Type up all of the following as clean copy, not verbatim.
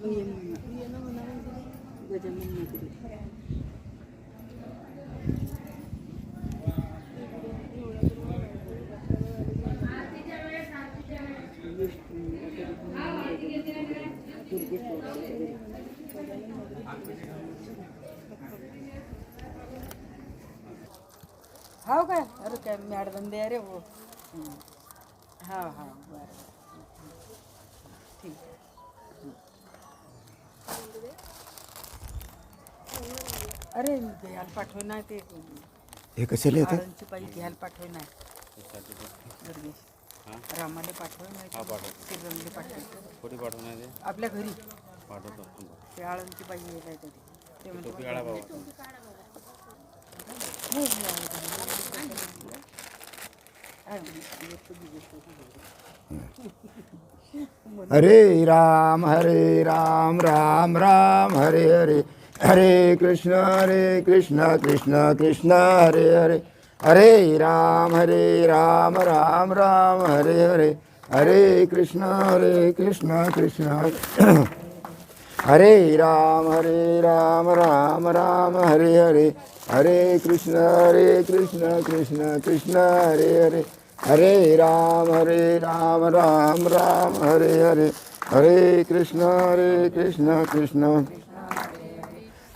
गजानन नगरी. हो काय? अरे काय मॅडबंदी आहे रे वो. हा हा बरं ठीक आहे. अरे घ्यायला पाठवून नाही ते हे कशाला येतं? आळंदची बाई घ्यायला पाठवून नाही दुर्गेश रामाला पाठवून नाही श्रीरंगले पाठवतो. कुठे पाठवणार ते आपल्या घरी पाठवतो. ते आळंदची बाई येत आहे कधी ते म्हणते टोपी काढा बाबा. हरे राम राम राम हरे हरे, हरे कृष्ण कृष्ण कृष्ण हरे हरे, हरे राम राम राम हरे हरे, हरे कृष्ण कृष्ण हरे राम राम राम हरे हरे, हरे कृष्ण कृष्ण कृष्ण हरे हरे, हरे राम राम राम हरे हरे, हरे कृष्ण कृष्ण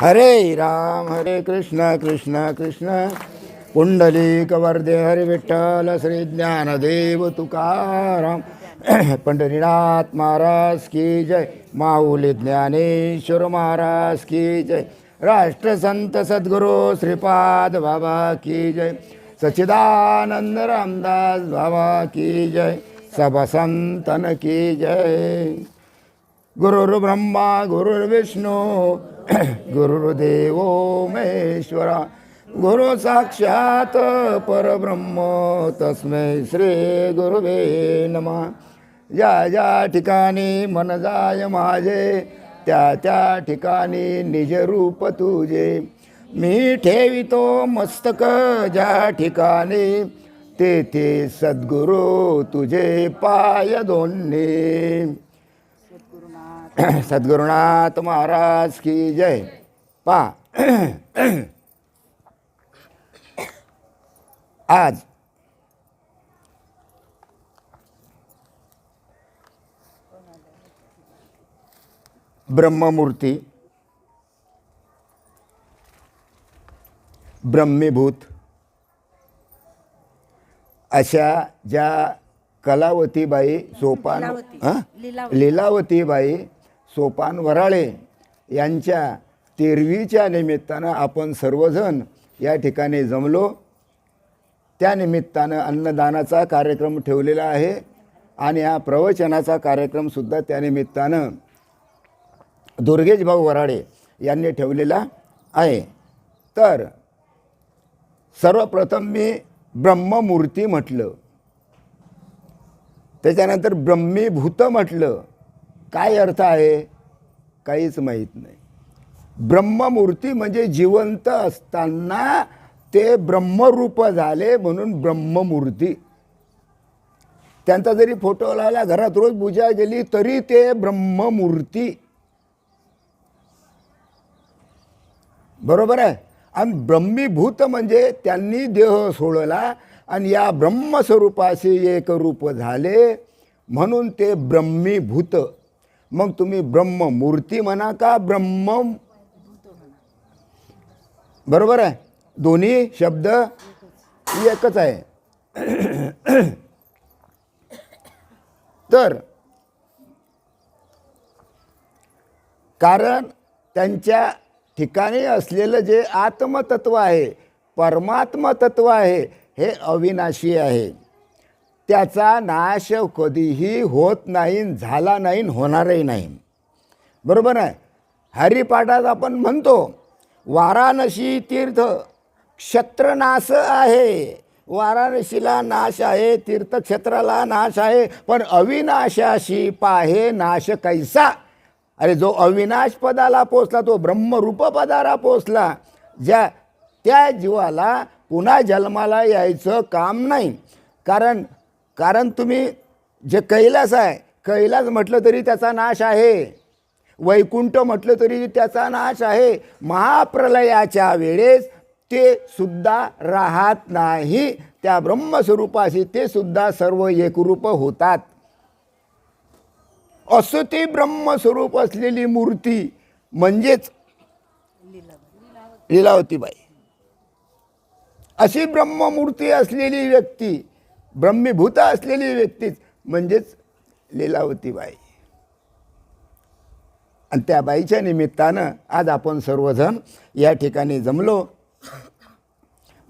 हरे राम कृष्ण कृष्ण पुंडलिक वरदे हरि विठ्ठल श्री ज्ञानदेव तुकाराम. पंढरीनाथ महाराज की जय, माऊली ज्ञानेश्वर महाराज की जय, राष्ट्रसंत सद्गुरू श्रीपाद बाबा की जय, सच्चिदानंद रामदास बाबा की जय, सब संतन की जय. गुरुर्ब्रह्मा गुरुर्विष्णू गुरुर्देवो महेश्वरा, गुरु साक्षात परब्रह्म तस्मै श्री गुरुवे नमः. ज्या ज्या ठिकाणी मन जाय माझे, त्या त्या ठिकाणी निज रूप तुझे, मी ठेवितो मस्तक ज्या ठिकाणी, तेथे सद्गुरू तुझे पाय दोन्ही. सद्गुरुनाथ महाराज की जय. पा आज ब्रह्ममूर्ती, ब्रह्मीभूत अशा ज्या कलावतीबाई सोपान लीलावतीबाई सोपान वराळे यांच्या 13वीच्या निमित्तानं आपण सर्वजण या ठिकाणी जमलो. त्या निमित्तानं अन्नदानाचा कार्यक्रम ठेवलेला आहे आणि हा प्रवचनाचा कार्यक्रमसुद्धा त्या निमित्तानं दुर्गेश भाऊ वराळे यांनी ठेवलेला आहे. तर सर्वप्रथम मी ब्रह्ममूर्ती म्हटलं, त्याच्यानंतर ब्रह्मीभूत म्हटलं. काय अर्थ आहे काहीच माहीत नाही. ब्रह्ममूर्ती म्हणजे जिवंत असताना ते ब्रह्मरूप झाले म्हणून ब्रह्ममूर्ती. त्यांचा जरी फोटो लावला, घरात रोज पूजा केली तरी ते ब्रह्ममूर्ती. बरोबर आहे. आणि ब्रह्मीभूत म्हणजे त्यांनी देह सोडला आणि या ब्रह्मस्वरूपाशी एक रूप झाले म्हणून ते ब्रह्मीभूत. मग तुम्ही ब्रह्ममूर्ती म्हणा का ब्रह्म, बरोबर आहे. दोन्ही शब्द एकच आहे. तर कारण त्यांच्या ठिकाणी असलेलं जे आत्मतत्व आहे, परमात्म तत्व आहे, हे अविनाशी आहे. त्याचा नाश कधीही होत नाही, झाला नाही, होणारही नाही. बरोबर आहे. हरिपाठात आपण म्हणतो वाराणसी तीर्थ क्षत्रनाश आहे. वाराणसीला नाश आहे, तीर्थक्षेत्राला नाश आहे, पण अविनाशाशी पाहे नाश कैसा. अरे जो अविनाश पदाला पोचला, तो ब्रह्मरूप पदाला पोचला, ज्या त्या जीवाला पुन्हा जन्माला यायचं काम नाही. कारण तुम्ही जे कैलास आहे, कैलास म्हटलं तरी त्याचा नाश आहे. वैकुंठ म्हटलं तरी त्याचा नाश आहे. महाप्रलयाच्या वेळेस ते सुद्धा राहत नाही. त्या ब्रह्मस्वरूपाशी ते सुद्धा सर्व एकरूप होतात. असं ते ब्रह्मस्वरूप असलेली मूर्ती म्हणजेच लीलावतीबाई. अशी ब्रह्ममूर्ती असलेली व्यक्ती, ब्रह्मीभूत असलेली व्यक्तीच म्हणजेच लीलावतीबाई. आणि त्या बाईच्या निमित्तानं आज आपण सर्वजण या ठिकाणी जमलो.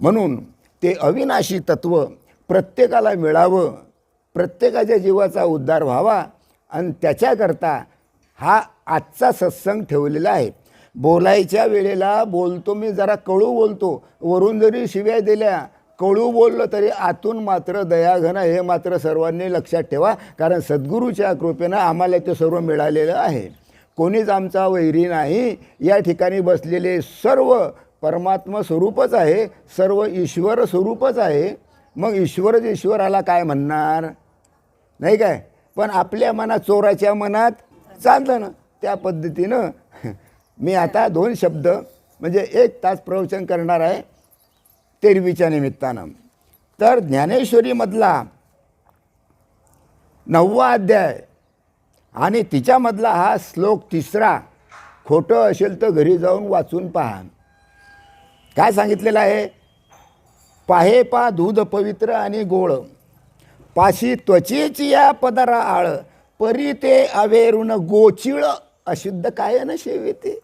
म्हणून ते अविनाशी तत्व प्रत्येकाला मिळावं, प्रत्येकाच्या जीवाचा उद्धार व्हावा आणि त्याच्याकरता हा आजचा सत्संग ठेवलेला आहे. बोलायच्या वेळेला बोलतो मी जरा कळू बोलतो, वरून जरी शिव्या दिल्या कळू बोललं तरी आतून मात्र दयाघन, हे मात्र सर्वांनी लक्षात ठेवा. कारण सद्गुरूच्या कृपेनं आम्हाला ते सर्व मिळालेलं आहे. कोणीच आमचा वैरी नाही. या ठिकाणी बसलेले सर्व परमात्मा स्वरूपच आहे, सर्व ईश्वर स्वरूपच आहे. मग ईश्वरच ईश्वराला काय म्हणणार, नाही काय? पण आपल्या मनात, चोराच्या मनात चालतं ना, त्या पद्धतीनं मी आता 2 शब्द म्हणजे 1 तास प्रवचन करणार आहे तेरवीच्या निमित्तानं. तर ज्ञानेश्वरीमधला 9वा अध्याय आणि तिच्यामधला हा श्लोक 3रा, खोटं असेल तर घरी जाऊन वाचून पहा. काय सांगितलेलं आहे? पाहे पा दूध पवित्र आणि गोळ, पाशी त्वचेची या पदरा आळ, परी ते अवेरुण गोचिळ, अशुद्ध काय न शेविते.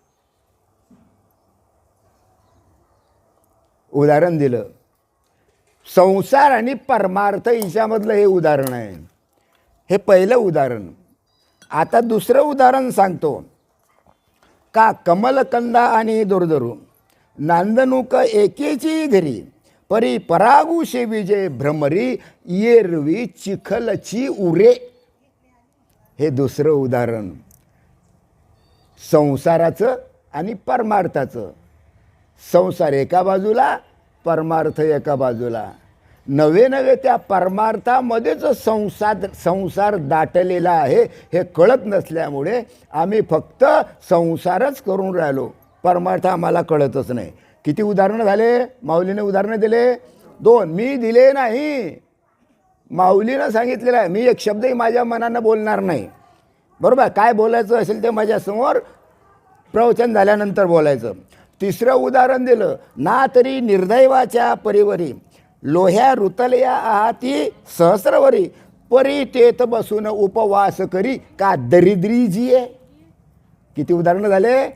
उदाहरण दिलं. संसार आणि परमार्थ हिच्यामधलं हे उदाहरण आहे. हे पहिलं उदाहरण. आता दुसरं उदाहरण सांगतो. का कमलकंदा आणि दुर्धरू, नांदणूक एकेची घरी, परी परागू शेविजे भ्रमरी, येरवी चिखलची उरे. हे दुसरं उदाहरण संसाराचं आणि परमार्थाचं. संसार एका बाजूला, परमार्थ एका बाजूला. नवे त्या परमार्थामध्येच संसार दाटलेला आहे हे कळत नसल्यामुळे आम्ही फक्त संसारच करून राहिलो, परमार्थ आम्हाला कळतच नाही. किती उदाहरणं झाले? माऊलीने उदाहरणं दिले 2. मी दिले नाही, माऊलीनं सांगितलेलं आहे. मी एक शब्दही माझ्या मनानं बोलणार नाही. बरोबर? काय बोलायचं असेल ते माझ्यासमोर प्रवचन झाल्यानंतर बोलायचं. 3रं उदाहरण दिलं. ना तरी निर्दैवाच्या परिवरी, लोह्या रुतलया आहाती सहस्रवरी, परी तेथ बसून उपवास करी, का दरिद्री जी आहे. किती उदाहरणं झाले?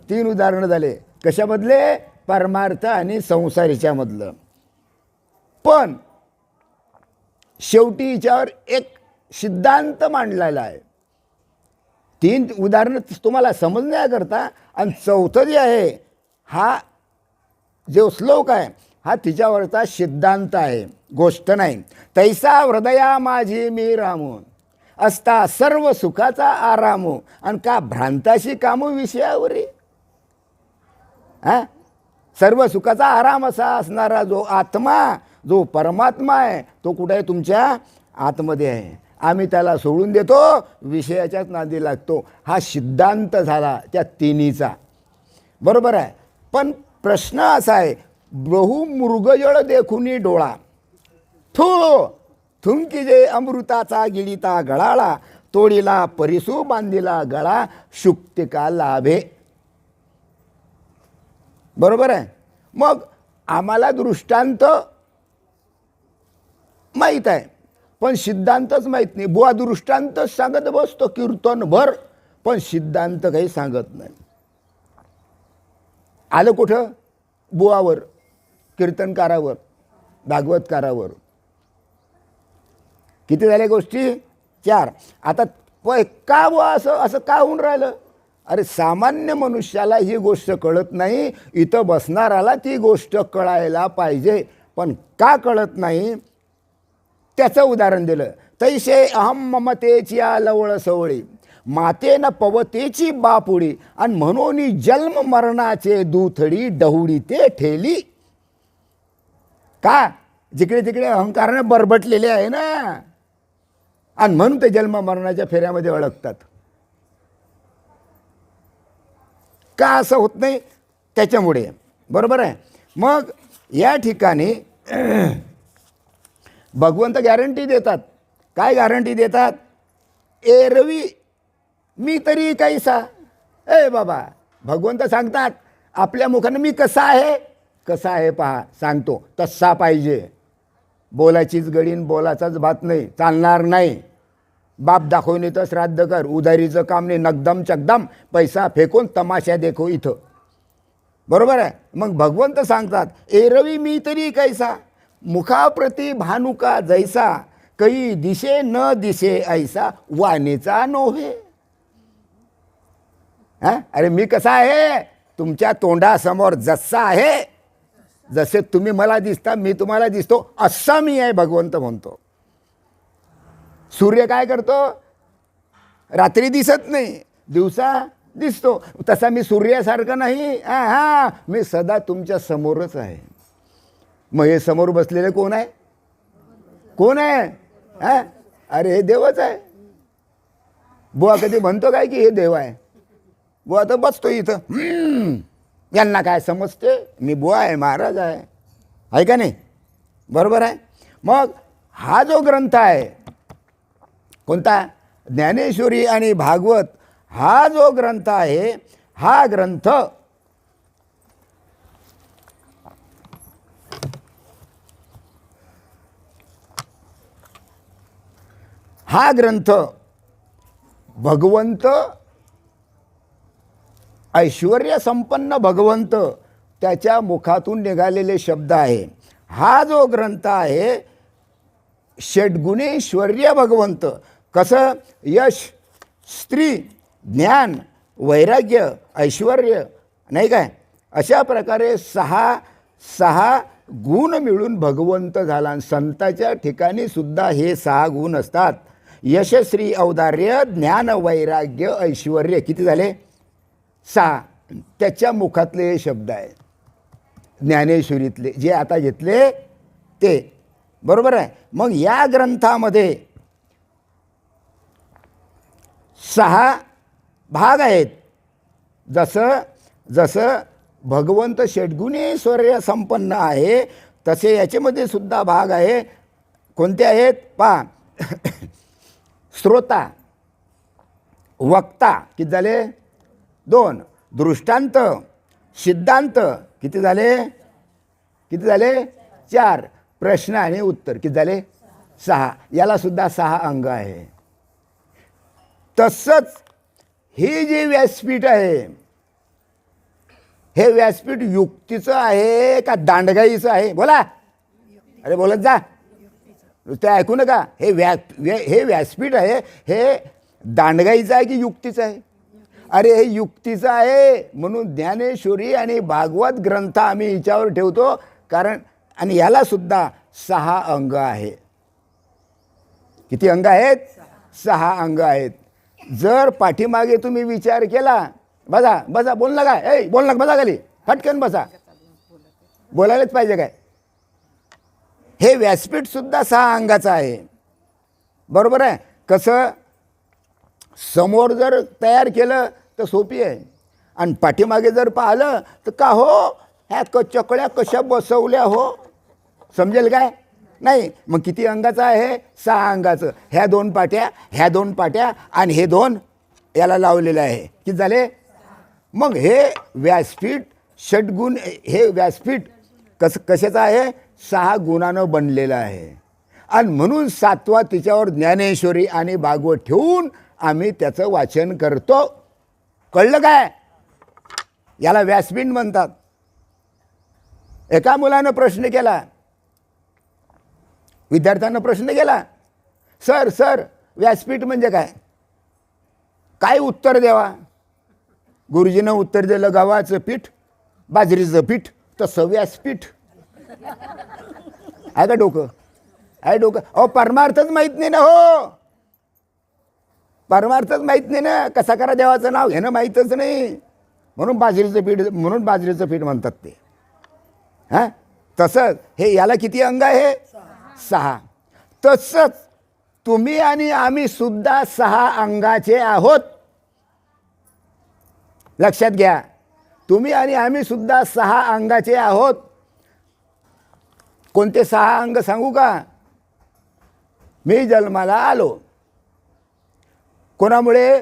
3 उदाहरणं झाले. कशामधले? परमार्थ आणि संसारीच्यामधलं. पण शेवटी हिच्यावर एक सिद्धांत मांडलेला आहे. 3 उदाहरणं तुम्हाला समजण्याकरता. आणि 4थं जे आहे, हा जो श्लोक आहे हा तिच्यावरचा सिद्धांत आहे, गोष्ट नाही. तैसा हृदया माझी मी रामू, असता सर्व सुखाचा आरामू, आणि का भ्रांताशी कामू विषयावरी. सर्व सुखाचा आराम असा असणारा जो आत्मा, जो परमात्मा आहे, तो कुठे आहे? तुमच्या आतमध्ये आहे. आम्ही त्याला सोडून देतो, विषयाच्याच नादी लागतो. हा सिद्धांत झाला त्या तिन्हीचा. बरोबर आहे. पण प्रश्न असा आहे, बहु मृगजळ देखुनी डोळा, थो थुंकी जे अमृताचा गिळीता गळाळा, तोडीला परिसू बांधिला गळा, शुक्तिका लाभे. बरोबर आहे. मग आम्हाला दृष्टांत माहीत आहे, पण सिद्धांतच माहीत नाही. बुवा दृष्टांतच सांगत बसतो कीर्तनभर, पण सिद्धांत काही सांगत नाही. आलं कुठं? बुवावर, कीर्तनकारावर, भागवतकारावर. किती झाल्या गोष्टी? 4. आता का बुवा असं का होऊन राहिलं? अरे सामान्य मनुष्याला ही गोष्ट कळत नाही, इथं बसणाराला ती गोष्ट कळायला पाहिजे. पण का कळत नाही त्याचं उदाहरण दिलं. तैसे अहम ममतेची लवळ सवळी, मातेन पवतेची बापुडी, आणि म्हणून जन्म मरणाचे दुथडी, डहुडी ते ठेली. का? जिकडे तिकडे अहंकाराने बरबटलेले आहे ना, आणि म्हणून ते जन्म मरणाच्या फेऱ्यामध्ये अडकतात. का असं होत नाही? त्याच्यामुळे. बरोबर आहे. मग या ठिकाणी भगवंत गॅरंटी देतात. काय गॅरंटी देतात? एरवी मी तरी कैसा. ए बाबा, भगवंत सांगतात आपल्या मुखानं मी कसा आहे, कसा आहे पहा, सांगतो तसा पाहिजे. बोलाचीच गडीन बोलाचाच भात नाही, चालणार नाही. बाप दाखवून येतं श्राद्ध कर, उधारीचं काम नाही, नगदम चकदम पैसा फेकून तमाशा देखो इथं. बरोबर आहे. मग भगवंत सांगतात एरवी मी तरी कैसा, मुखाप्रती भानुका जैसा, कई दिशे न दिशे ऐसा, वाणीचा नोहे. हा, अरे मी कसा आहे? तुमच्या तोंडासमोर जसा आहे, जसे तुम्ही मला दिसता मी तुम्हाला दिसतो, असा मी आहे भगवंत म्हणतो. सूर्य काय करतो? रात्री दिसत नाही, दिवसा दिसतो. तसा मी सूर्यासारखा नाही. हा, मी सदा तुमच्या समोरच आहे. मग हे समोर बसलेले कोण आहे? कोण आहे? हा, अरे हे देवच आहे. बुवा कधी म्हणतो काय की हे देव आहे? बुवा तर बसतो इथं, यांना काय समजते, मी बुवा आहे, महाराज आहे का नाही? बरोबर आहे. मग हा जो ग्रंथ आहे कोणता? ज्ञानेश्वरी आणि भागवत हा जो ग्रंथ आहे, हा ग्रंथ भगवंत, ऐश्वर्य संपन्न भगवंत त्याच्या मुखातून निघालेले शब्द आहे. हा जो ग्रंथ आहे षड्गुणेश्वर्य भगवंत. कसं? यश, स्त्री, ज्ञान, वैराग्य, ऐश्वर्य, नाही काय, अशा प्रकारे सहा गुण मिळून भगवंत झाला. संताच्या ठिकाणी सुद्धा हे 6 गुण असतात. यश, श्री, औदार्य, ज्ञान, वैराग्य, ऐश्वर्य. किती झाले? 6. त्याच्या मुखातले हे शब्द आहेत ज्ञानेश्वरीतले, जे आता घेतले ते. बरोबर आहे. मग या ग्रंथामध्ये 6 भाग आहेत. जसं भगवंत षड्गुणेश्वर्य संपन्न आहे, तसे याच्यामध्ये सुद्धा भाग आहे. कोणते आहेत पहा? श्रोता, वक्ता, किती झाले? 2. दृष्टांत, सिद्धांत, किती झाले? 4. प्रश्न आणि उत्तर, किती झाले? 6. याला सुद्धा 6 अंग आहे. तसंच हे जे व्यासपीठ आहे, हे व्यासपीठ युक्तीचं आहे का दांडगाईचं आहे? बोला, अरे बोलत जा, ते ऐकू नका. हे व्यासपीठ आहे, हे दांडगाईचं आहे की युक्तीचं आहे? अरे हे युक्तीचं आहे. म्हणून ज्ञानेश्वरी आणि भागवत ग्रंथ आम्ही हिच्यावर ठेवतो, कारण आणि याला सुद्धा 6 अंग आहे. किती अंग आहेत? 6 अंग आहेत. जर पाठीमागे तुम्ही विचार केला, बसा बोल नका, बोल नका, बसा खाली, फटकन बसा, बोलायलाच पाहिजे काय? हे व्यासपीठ सुद्धा 6 अंगाचं आहे. बरोबर आहे. कसं? समोर जर तयार केलं तर सोपी आहे, आणि पाठीमागे जर पाहिलं तर का हो ह्या चकड्या कशा बसवल्या हो, समजेल काय? नाही. मग किती अंगाचं आहे? 6 अंगाचं. ह्या 2 पाट्या, ह्या 2 पाट्या आणि हे 2 याला लावलेलं आहे. किती झाले? मग हे व्यासपीठ षड्गुण, हे व्यासपीठ कशाचं आहे? 6 गुणानं बनलेलं आहे. आणि म्हणून 7वा तिच्यावर ज्ञानेश्वरी आणि भागवत ठेवून आम्ही त्याचं वाचन करतो. कळलं काय? याला व्यासपीठ म्हणतात. एका मुलानं प्रश्न केला, विद्यार्थ्यानं प्रश्न केला, सर व्यासपीठ म्हणजे काय? काय उत्तर द्यावा? गुरुजीनं उत्तर दिलं, गव्हाचं पीठ, बाजरीचं पीठ, तसं व्यासपीठ. आहे का डोकं? आहे डोकं? अहो परमार्थच माहीत नाही ना हो, परमार्थच माहीत नाही ना. कसा करा देवाचं नाव घेणं माहीतच नाही, म्हणून बाजरीचं पीठ म्हणतात ते. हां, तसंच हे याला किती अंग आहे? 6. तसंच तुम्ही आणि आम्ही सुद्धा 6 अंगाचे आहोत. लक्षात घ्या. तुम्ही आणि आम्ही सुद्धा 6 अंगाचे आहोत. कोणते 6 अंग सांगू का? मी जन्माला आलो कोणामुळे?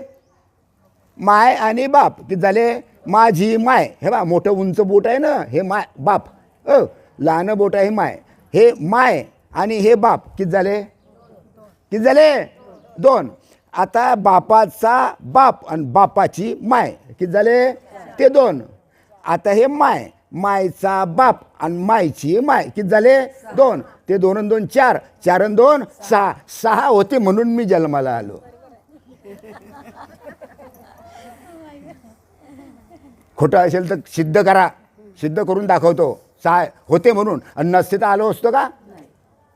माय आणि बाप. किती झाले? माझी माय. हे बा मोठं उंच बोट आहे ना, हे माय बाप. लहान बोट आहे माय. हे माय आणि हे बाप. किती झाले? किती झाले? 2. आता बापाचा बाप आणि बापाची माय किती झाले? ते 2. आता हे माय, मायचा बाप आणि मायची माय किती झाले? 2. ते 2 आणि 2 4, 4 आणि 2 6. 6 होते म्हणून मी जन्माला आलो. खोटं असेल तर सिद्ध करा, सिद्ध करून दाखवतो. 6 होते म्हणून. आणि नसते तर आलो असतो का?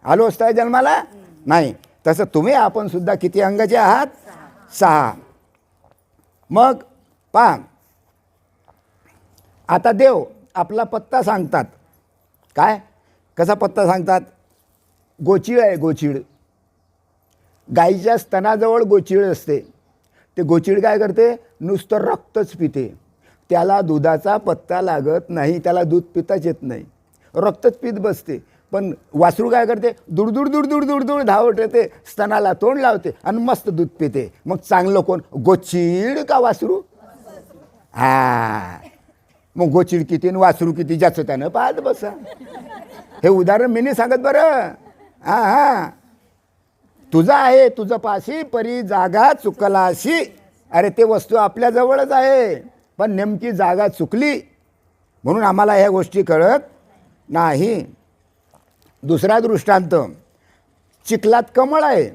आलो असता जन्माला? नाही. तसं तुम्ही आपण सुद्धा किती अंगाचे आहात? 6. मग पहा, आता देव आपला पत्ता सांगतात. काय? कसा पत्ता सांगतात? गोचिड आहे, गोचिड. गाईच्या स्तनाजवळ गोचिड असते. ते गोचिड काय करते? नुसतं रक्तच पिते. त्याला दुधाचा पत्ता लागत नाही, त्याला दूध पिताच येत नाही, रक्तच पित बसते. पण वासरू काय करते? दुडदुड दुडदुड दुडदुड धावत येते, स्तनाला तोंड लावते आणि मस्त दूध पिते. मग चांगलं कोण? गोचिड का वासरू? मग गोचिड किती आणि वासरू किती ज्याचं त्यानं पाहत बसा. हे उदाहरण मी नाही सांगत बरं. तुझं आहे, तुझं पाशी परी जागा चुकलाशी. अरे ते वस्तू आपल्या जवळच आहे, पण नेमकी जागा चुकली म्हणून आम्हाला ह्या गोष्टी कळत नाही. दुसरा दृष्टांत, चिखलात कमळ आहे,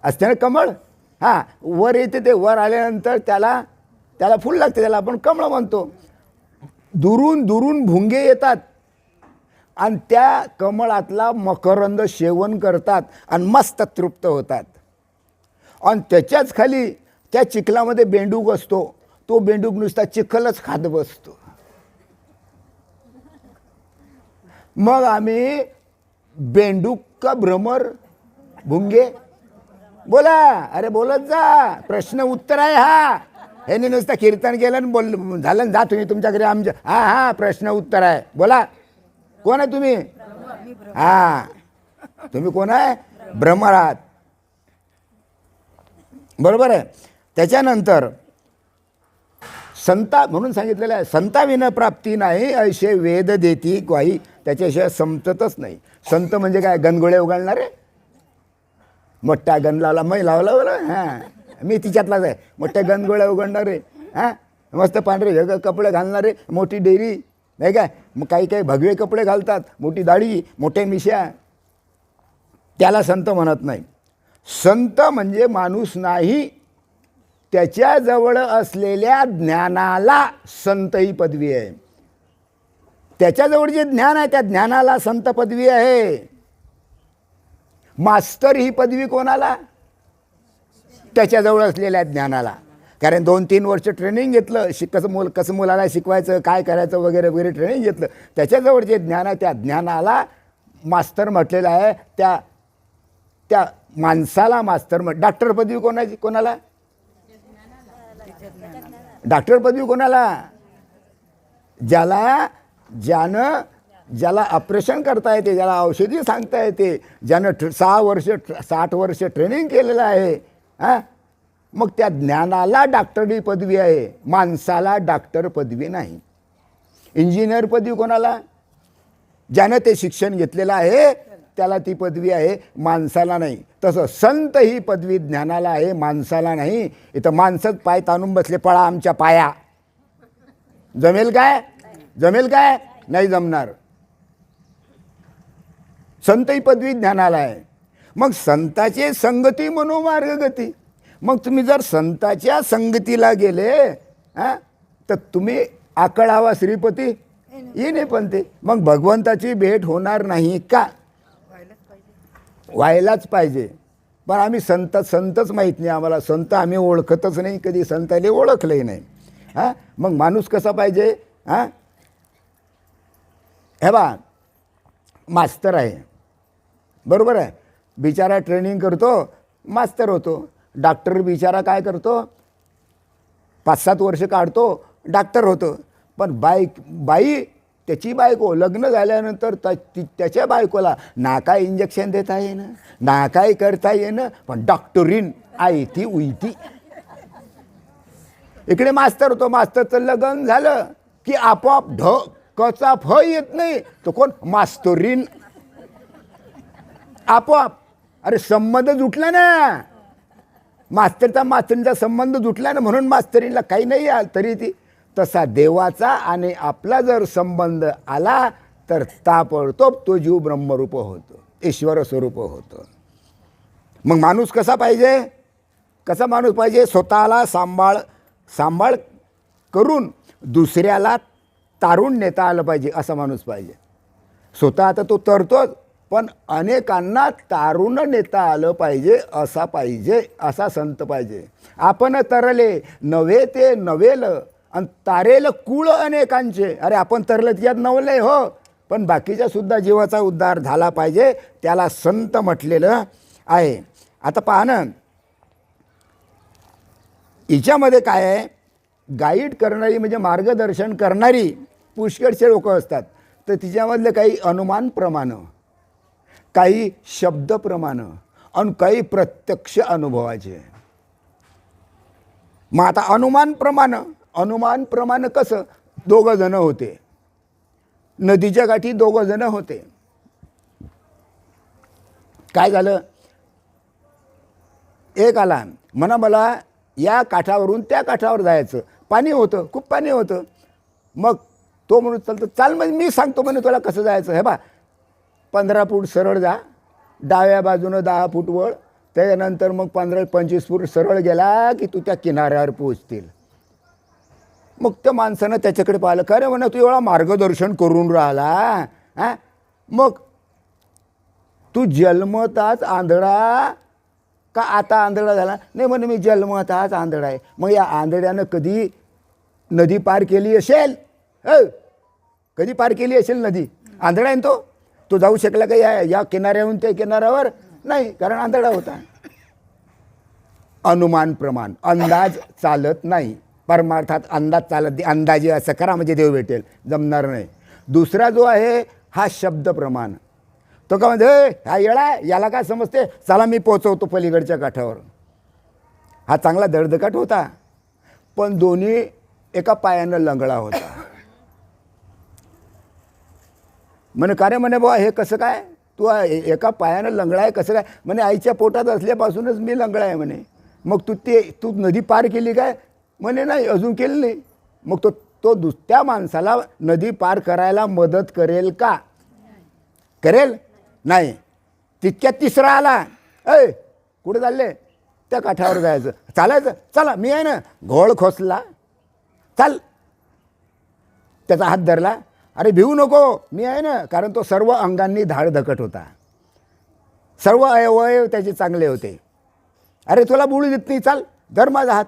असते ना कमळ. वर येते, ते वर आल्यानंतर त्याला फुल लागते, त्याला आपण कमळ म्हणतो. दुरून दुरून भुंगे येतात आणि त्या कमळातला मकरंद सेवन करतात आणि मस्त तृप्त होतात. आणि त्याच्याच खाली त्या चिखलामध्ये बेंडूक असतो. तो बेंडूक नुसता चिखलच खात बसतो. मग आम्ही बेंडूक का भ्रमर भुंगे? बोला, अरे बोलत जा, प्रश्न उत्तर आहे हा. हे नुसतं कीर्तन केलं आणि बोल झालं, जा तुम्ही तुमच्या घरी. आमच्या प्रश्न उत्तर आहे. बोला, कोण आहे तुम्ही? तुम्ही कोण आहे? भ्रमर आहात. बरोबर आहे. त्याच्यानंतर संता म्हणून सांगितलेलं आहे, संताविना प्राप्ती नाही ऐसे वेद देती ग्वाही. त्याच्याशिवाय समजतच नाही. संत म्हणजे काय? गणगोळे उघडणारे. मोठ्या गण लावला, मै लावला. मी तिच्यातलाच आहे. मोठ्या गणगोळ्या उघडणारे, मस्त पांढरे कपडे घालणारे, मोठी डेअरी नाही काय. मग काही काही भगवे कपडे घालतात, मोठी दाढी, मोठे मिश्या. त्याला संत म्हणत नाही. संत म्हणजे माणूस नाही, त्याच्याजवळ असलेल्या ज्ञानाला संत ही पदवी आहे. त्याच्याजवळ जे ज्ञान आहे त्या ज्ञानाला संत पदवी आहे. मास्तर ही पदवी कोणाला? त्याच्याजवळ असलेल्या ज्ञानाला. कारण 2-3 वर्ष ट्रेनिंग घेतलं, कसं मुलाला शिकवायचं, काय करायचं वगैरे वगैरे ट्रेनिंग घेतलं. त्याच्याजवळ जे ज्ञान आहे त्या ज्ञानाला मास्तर म्हटलेलं आहे. त्या माणसाला मास्तर डॉक्टर पदवी कोणाची? कोणाला डॉक्टर पदवी? कोणाला? ज्याला ऑपरेशन करता येते, ज्याला औषधी सांगता येते, ज्यानं 6 वर्ष 60 वर्ष ट्रेनिंग केलेलं आहे. मग त्या ज्ञानाला डॉक्टरी पदवी आहे, माणसाला डॉक्टर पदवी नाही. इंजिनियर पदवी कोणाला? ज्यानं ते शिक्षण घेतलेलं आहे त्याला ती पदवी आहे, माणसाला नाही. तसं संत ही पदवी ज्ञानाला आहे, माणसाला नाही. इथं माणसंच पाय ताणून बसले, पळा आमच्या पाया. जमेल काय? जमेल काय? नाही जमणार. संत ही पदवी ज्ञानाला आहे. मग संताचे संगती मनोमार्गगती. मग तुम्ही जर संताच्या संगतीला गेले तर तुम्ही आकडावा श्रीपती ये नाही. पण ते मग भगवंताची भेट होणार नाही का? व्हायलाच पाहिजे. पण आम्ही संतच माहीत नाही आम्हाला. संत आम्ही ओळखतच नाही, कधी संताला ओळखलंही नाही. मग माणूस कसा पाहिजे? हे बा, मास्तर आहे, बरोबर आहे. बिचारा ट्रेनिंग करतो, मास्तर होतो. डॉक्टर बिचारा काय करतो? 5-7 वर्ष काढतो, डॉक्टर होतो. पण बाई त्याची बायको लग्न झाल्यानंतर त्याच्या बायकोला ना काय इंजेक्शन देता येणं, ना काय करता येणं, पण डॉक्टरीन आई ती उलटी. इकडे मास्तर होतो, मास्तरचं लग्न झालं की आपोआप कचा फ येत नाही, तो कोण मास्तरीन. आपोआप अरे संबंध जुटला ना, मास्तरींचा संबंध जुटला ना, म्हणून मास्तरींला काही नाही आल तरी ती. तसा देवाचा आणि आपला जर संबंध आला तर ताबडतोब तो जीव ब्रह्मरूप होतो, ईश्वर स्वरूप होतो. मग माणूस कसा पाहिजे, कसा माणूस पाहिजे, स्वतःला सांभाळ करून दुसऱ्याला तारून नेता आलं पाहिजे असा माणूस पाहिजे. स्वतः आता तो तरतोच, पण अनेकांना तारून नेता आलं पाहिजे असा संत पाहिजे. आपण तरले नव्हे ते नवेल आणि तारेल कुळ अनेकांचे. अरे आपण तरलं त्यात नवले हो, पण बाकीच्या सुद्धा जीवाचा उद्धार झाला पाहिजे, त्याला संत म्हटलेलं आहे. आता पहा ना, हिच्यामध्ये काय आहे, गाईड करणारी म्हणजे मार्गदर्शन करणारी पुष्कळचे लोक असतात. तर तिच्यामधले काही अनुमान प्रमाण, काही शब्द प्रमाण आणि काही प्रत्यक्ष अनुभवाचे. मग आता अनुमान प्रमाण कसं, दोघं जण होते नदीच्या गाठी, दोघं जण होते. काय झालं, एक आला म्हणा मला या काठावरून त्या काठावर जायचं, पाणी होतं, खूप पाणी होतं. मग तो म्हणून चालतं, चाल मग मी सांगतो म्हणे तुला कसं जायचं. हे बा 15 फूट सरळ जा, डाव्या बाजूनं 10 फूट वळ, त्याच्यानंतर मग 15-25 फूट सरळ गेला की तू त्या किनाऱ्यावर पोहोचतील. मग त्या माणसानं त्याच्याकडे पाहिलं, खरं म्हणा तू एवढा मार्गदर्शन करून राहिला हां, मग तू जन्मताच आंधळा का आता आंधळा झाला. नाही म्हणे मी जन्मताच आंधळा आहे. मग या आंधळ्यानं कधी नदी पार केली असेल, कधी पार केली असेल नदी. आंधळा आहे तो जाऊ शकला का या किनाऱ्याहून त्या किनाऱ्यावर, नाही, कारण आंधळा होता. अनुमान प्रमाण, अंदाज चालत नाही. परमार्थात अंदाज चालत नाही. अंदाजे असं करा म्हणजे देव भेटेल, जमणार नाही. दुसरा जो आहे हा शब्द प्रमाण. तो का म्हणजे हा येळा, याला काय समजते, चला मी पोचवतो पलीकडच्या काठावर. हा चांगला दडदकाट होता, पण दोन्ही एका पायानं लंगडा होता. म्हणे का रे म्हणे बुवा हे कसं काय, तू एका पायानं लंगडा आहे कसं काय. म्हणे आईच्या पोटात असल्यापासूनच मी लंगडा आहे म्हणे. मग तू नदी पार केली काय. म्हणे नाही अजून केली नाही. मग तो त्या माणसाला नदी पार करायला मदत करेल का, करेल नाही. तितक्यात तिसरा आला, कुठे चालले, त्या काठावर जायचं, चालायचं, चला मी आहे ना. घोळ खोसला, चाल, त्याचा हात धरला, अरे भिवू नको मी आहे ना. कारण तो सर्व अंगांनी धाडधकट होता, सर्व अवयव त्याचे चांगले होते. अरे तुला बुडू देत नाही, चाल धर माझा हात.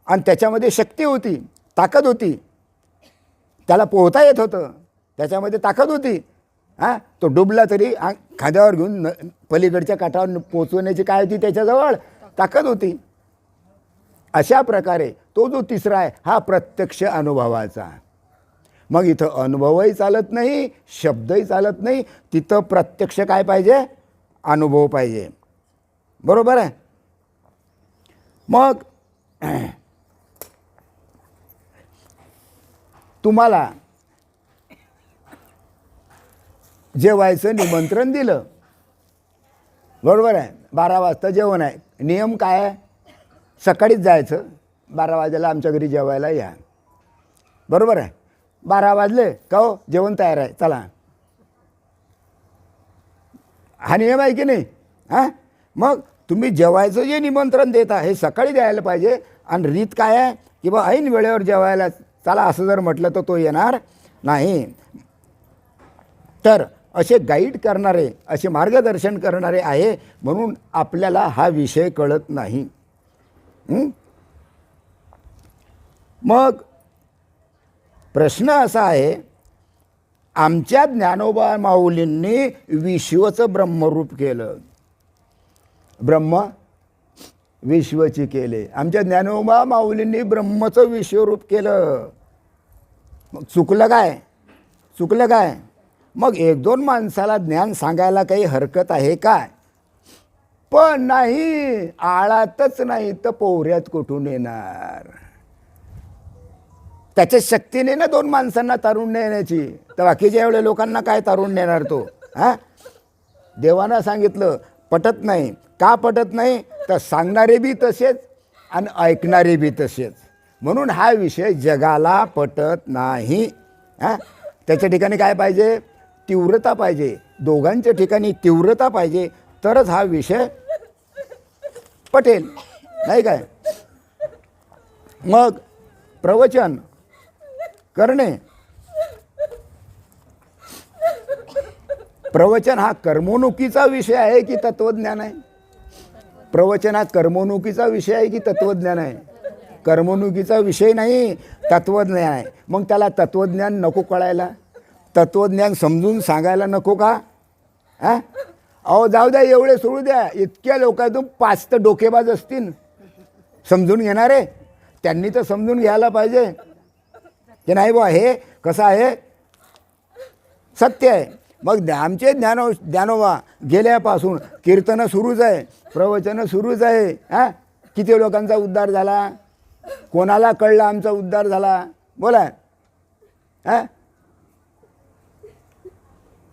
आणि त्याच्यामध्ये शक्ती होती, ताकद होती, त्याला पोहता येत होतं, त्याच्यामध्ये ताकद होती. हां, तो डुबला तरी खांद्यावर घेऊन पलीकडच्या काठावर पोचवण्याची काय होती, त्याच्याजवळ ताकद होती. अशा प्रकारे तो जो तिसरा आहे हा प्रत्यक्ष अनुभवाचा. मग इथं अनुभवही चालत नाही, शब्दही चालत नाही, तिथं प्रत्यक्ष काय पाहिजे, अनुभव पाहिजे. बरोबर आहे. मग तुम्हाला जेवायचं निमंत्रण दिलं, बरोबर आहे, 12 वाजता जेवण आहे. नियम काय आहे, सकाळीच जायचं, 12 वाजेला आमच्या घरी जेवायला या, बरोबर आहे. 12 वाजले का हो जेवण तयार आहे, चला. हा नियम आहे की नाही. हां, मग तुम्ही जेवायचं जे निमंत्रण देता हे सकाळी द्यायला पाहिजे. आणि रीत काय आहे की बा ऐन वेळेवर जेवायला चला असं जर म्हटलं तर तो येणार नाही. तर असे गाईड करणारे, असे मार्गदर्शन करणारे आहे, म्हणून आपल्याला हा विषय कळत नाही. मग प्रश्न असा आहे, आमच्या ज्ञानोबा माऊलींनी विश्वचं ब्रह्मरूप केलं. ब्रह्म विश्वची केले. आमच्या ज्ञानोबा माऊलींनी ब्रह्मचं विश्वरूप केलं. मग चुकलं काय? चुकलं काय? मग एक दोन माणसाला ज्ञान सांगायला काही हरकत आहे काय? पण नाही, आळातच नाही तर पोहऱ्यात कुठून येणार? त्याच्या शक्तीने ना दोन माणसांना तारुण्य येण्याची, तर बाकीच्या एवढ्या लोकांना काय तारुण्य येणार तो? हां, देवानं सांगितलं, पटत नाही. का पटत नाही? तर सांगणारे बी तसेच आणि ऐकणारे बी तसेच. म्हणून हा विषय जगाला पटत नाही. हां, त्याच्या ठिकाणी काय पाहिजे? तीव्रता पाहिजे. दोघांच्या ठिकाणी तीव्रता पाहिजे, तरच हा विषय पटेल, नाही काय? मग प्रवचन करणे, प्रवचन हा कर्मणुकीचा विषय आहे की तत्वज्ञान आहे? प्रवचन हा कर्मणुकीचा विषय आहे की तत्वज्ञान आहे? कर्मणुकीचा विषय नाही, तत्वज्ञान आहे. मग त्याला तत्वज्ञान नको कळायला? तत्वज्ञान समजून सांगायला नको का? हां, अहो जाऊ द्या, एवढे सोडू द्या. इतक्या लोकांतून 5 तर डोकेबाज असतील समजून घेणारे. त्यांनी तर समजून घ्यायला पाहिजे की नाही बुवा, हे कसं आहे, सत्य आहे. मग आमचे ज्ञानोबा गेल्यापासून कीर्तनं सुरूच आहे, प्रवचनं सुरूच आहे. हां, किती लोकांचा उद्धार झाला? कोणाला कळलं आमचा उद्धार झाला? बोला. हां,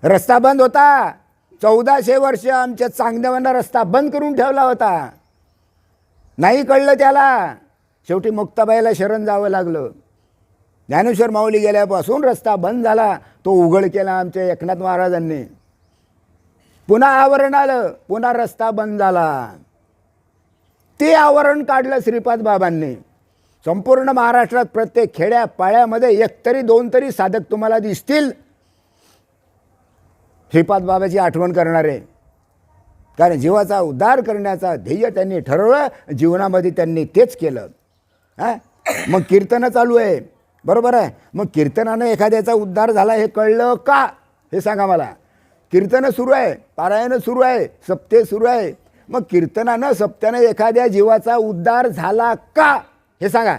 रस्ता बंद होता. 1400 वर्ष आमच्या चांगदेवांना रस्ता बंद करून ठेवला होता. नाही कळलं त्याला. शेवटी मुक्ताबाईला शरण जावं लागलं. ज्ञानेश्वर माऊली गेल्यापासून रस्ता बंद झाला. तो उघड केला आमच्या एकनाथ महाराजांनी. पुन्हा आवरण आलं, पुन्हा रस्ता बंद झाला. ते आवरण काढलं श्रीपाद बाबांनी. संपूर्ण महाराष्ट्रात प्रत्येक खेड्या पाड्यामध्ये एक तरी दोन तरी साधक तुम्हाला दिसतील श्रीपाद बाबाची आठवण करणारे. कारण जीवाचा उद्धार करण्याचा ध्येय त्यांनी ठरवलं, जीवनामध्ये त्यांनी तेच केलं. हां, मग कीर्तनं चालू आहे, बरोबर आहे. मग कीर्तनानं एखाद्याचा उद्धार झाला हे कळलं का? हे सांगा मला. कीर्तनं सुरू आहे, पारायणं सुरू आहे, सप्ते सुरू आहे. मग कीर्तनानं सप्त्यानं एखाद्या जीवाचा उद्धार झाला का? हे सांगा.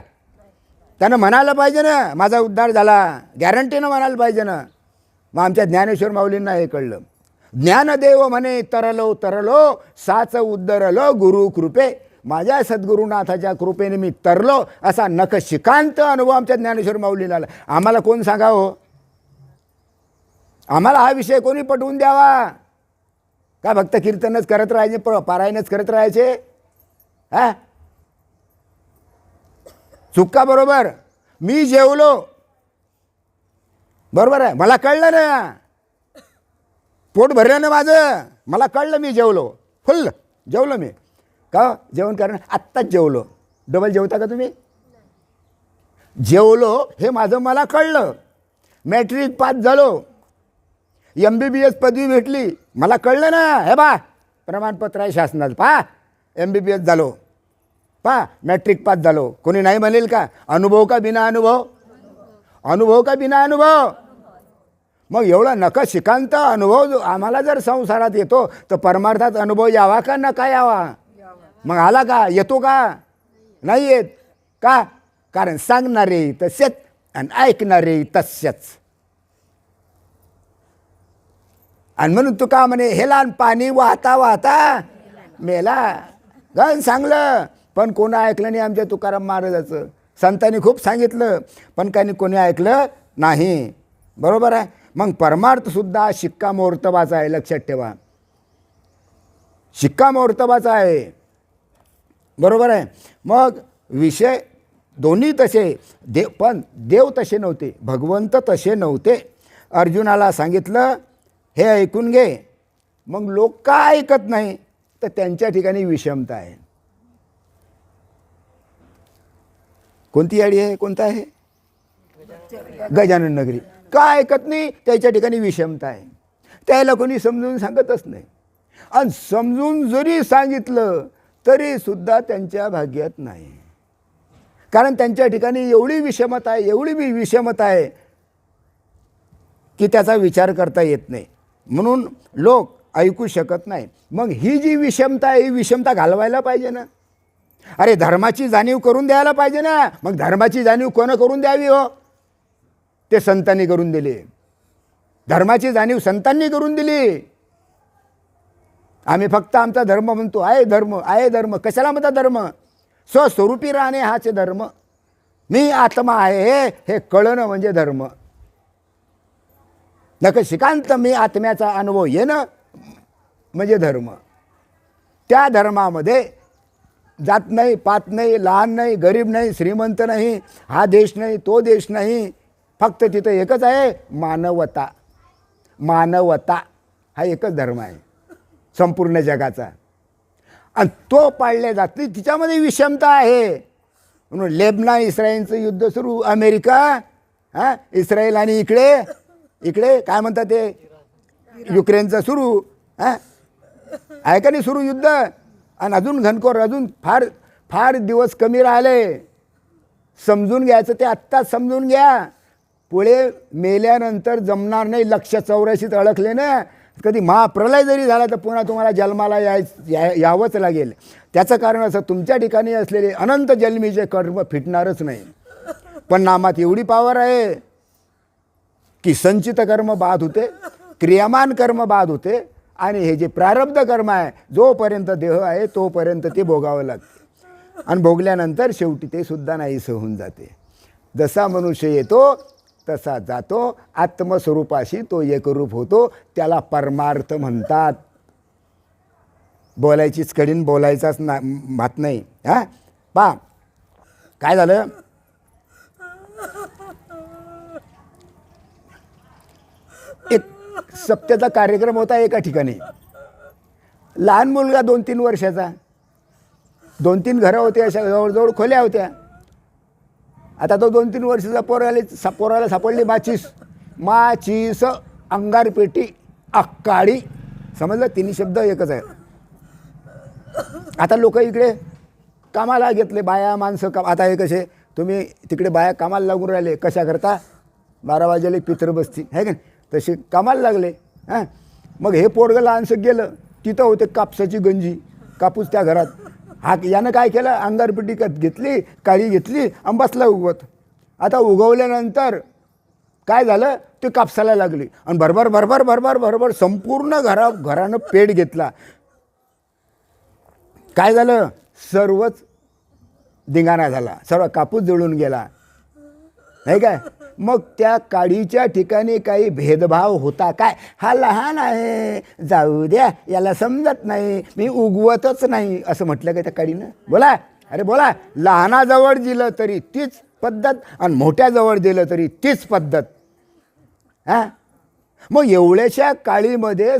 त्यानं म्हणायला पाहिजे ना माझा उद्धार झाला, गॅरंटीनं म्हणायला पाहिजे ना. मग आमच्या ज्ञानेश्वर माऊलींना हे कळलं. ज्ञानदेव म्हणे तरलो तरलो, साच उद्धरलो गुरु कृपे. माझ्या सद्गुरुनाथाच्या कृपेने मी तरलो, असा नखशिकांत अनुभव आमच्या ज्ञानेश्वर माऊलीला आला. आम्हाला कोण सांगावं? आम्हाला हा विषय कोणी पटवून द्यावा का? फक्त कीर्तनच करत राहायचे, पारायणच करत राहायचे? हा, चुका बरोबर. मी जेवलो, बरोबर आहे, मला कळलं ना, पोट भरलं ना माझं, मला कळलं, मी जेवलो, फुल जेवलो मी. का जेवण करणं? आत्ताच जेवलो. डबल जेवता का तुम्ही? जेवलो हे माझं मला कळलं. मॅट्रिक पास झालो, MBBS पदवी भेटली, मला कळलं ना. हे बा प्रमाणपत्र आहे शासनाचं, पहा MBBS झालो, पहा मॅट्रिक पास झालो. कोणी नाही म्हणेल का? अनुभव का बिना अनुभव? अनुभव का बिना अनुभव? मग एवढा नखशिकांत अनुभव जो आम्हाला जर संसारात येतो, तर परमार्थात अनुभव यावा का नका यावा? मग आला का? येतो का? नाही येत का? कारण सांगणारे तसेच आणि ऐकणारे तसेच. आणि म्हणून तू का म्हणे, हे लहान पाणी वाहता वाहता मेला. गण सांगलं, पण कोणी ऐकलं नाही आमच्या तुकाराम महाराजाचं. संतांनी खूप सांगितलं, पण कोणी ऐकलं नाही. बरोबर आहे. मग परमार्थसुद्धा शिक्कामोर्तबाचा आहे, लक्षात ठेवा. शिक्कामोर्तबाचा आहे, बरोबर आहे. मग विषय दोन्ही तसे, पण देव तसे नव्हते, भगवंत तसे नव्हते. अर्जुनाला सांगितलं हे ऐकून घे. मग लोक का ऐकत नाही? तर त्यांच्या ठिकाणी विषमता आहे. कोणती याडी आहे? कोणता आहे? गजानन नगरी. का ऐकत नाही? त्याच्या ठिकाणी विषमता आहे. त्याला कोणी समजून सांगतच नाही. आणि समजून जरी सांगितलं तरी सुद्धा त्यांच्या भाग्यात नाही. कारण त्यांच्या ठिकाणी एवढी विषमता आहे, एवढी विषमता आहे की त्याचा विचार करता येत नाही. म्हणून लोक ऐकू शकत नाही. मग ही जी विषमता आहे, ही विषमता घालवायला पाहिजे ना. अरे धर्माची जाणीव करून द्यायला पाहिजे ना. मग धर्माची जाणीव कोण करून द्यावी हो? ते संतांनी करून दिली. धर्माची जाणीव संतांनी करून दिली. आम्ही फक्त आमचा धर्म म्हणतो, आहे धर्म, आहे धर्म. कशाला म्हणता धर्म? स्वस्वरूपी राहणे हाच धर्म. मी आत्मा आहे हे कळणं म्हणजे धर्म. नखशिकांत मी आत्म्याचा अनुभव येणं म्हणजे धर्म. त्या धर्मामध्ये जात नाही, पात नाही, लहान नाही, गरीब नाही, श्रीमंत नाही, हा देश नाही, तो देश नाही. फक्त तिथं एकच आहे, मानवता. मानवता हा एकच धर्म आहे संपूर्ण जगाचा. आणि तो पाळल्या जात नाही. तिच्यामध्ये विषमता आहे. म्हणून लेबनान इस्रायलचं युद्ध सुरू, अमेरिका इस्रायल आणि इकडे काय म्हणतात ते युक्रेनचं सुरू. आहे का नाही सुरू युद्ध? आणि अजून घनकोर, अजून फार फार दिवस कमी राहिले. समजून घ्यायचं ते आत्ताच समजून घ्या. पुढे मेल्यानंतर जमणार नाही. 184 अडकले ना. कधी महाप्रलय जरी झाला तर पुन्हा तुम्हाला जन्माला यावंच लागेल. त्याचं कारण असं, तुमच्या ठिकाणी असलेले अनंत जन्मीचे कर्म फिटणारच नाही. पण नामात एवढी पावर आहे की संचित कर्म बाद होते, क्रियामान कर्म बाद होते. आणि हे जे प्रारब्ध कर्म आहे, जोपर्यंत देह आहे तोपर्यंत ते भोगावं लागते. आणि भोगल्यानंतर शेवटी ते सुद्धा नाहीसं होऊन जाते. जसा मनुष्य येतो तसा जातो. आत्मस्वरूपाशी तो एकरूप होतो. त्याला परमार्थ म्हणतात. बोलायचीच कडीन, बोलायचाच ना मात नाही. पा काय झालं? एक सप्त्याचा कार्यक्रम होता एका ठिकाणी. लहान मुलगा 2-3 वर्षाचा. 2-3 घरं होते, अशा जवळजवळ खोल्या होत्या. आता तो 2-3 वर्षाचा पोराला सापडली माचीस, अंगारपेटी, अक्काळी. समजलं? तिन्ही शब्द एकच आहे. आता लोक इकडे कामाला घेतले, बाया माणसं आता हे कसे तुम्ही तिकडे बाया कामाला लागून राहिले. कशा करता? 12 वाजेला पित्र बसती आहे का? तसे कामाला लागले. मग हे पोरगं लहानसं गेलं. तिथं होते कापसाची गंजी, कापूस त्या घरात. यानं काय केलं? अंगारपेटी घेतली, काळी घेतली, बसला उगवत. आता उगवल्यानंतर काय झालं? ते कापसाला लागली आणि भरभर भरभर भरभर भरभर संपूर्ण घरानं पेट घेतला. काय झालं? सर्वच धिंगाणा झाला. सर्व कापूस जळून गेला नाही काय? मग त्या काडीच्या ठिकाणी काही भेदभाव होता काय? हा लहान आहे, जाऊ द्या, याला समजत नाही, मी उगवतच नाही, असं म्हटलं का त्या काडीनं? बोला, अरे बोला. लहानाजवळ दिलं तरी तीच पद्धत आणि मोठ्याजवळ दिलं तरी तीच पद्धत. मग एवढ्याशा काळीमध्ये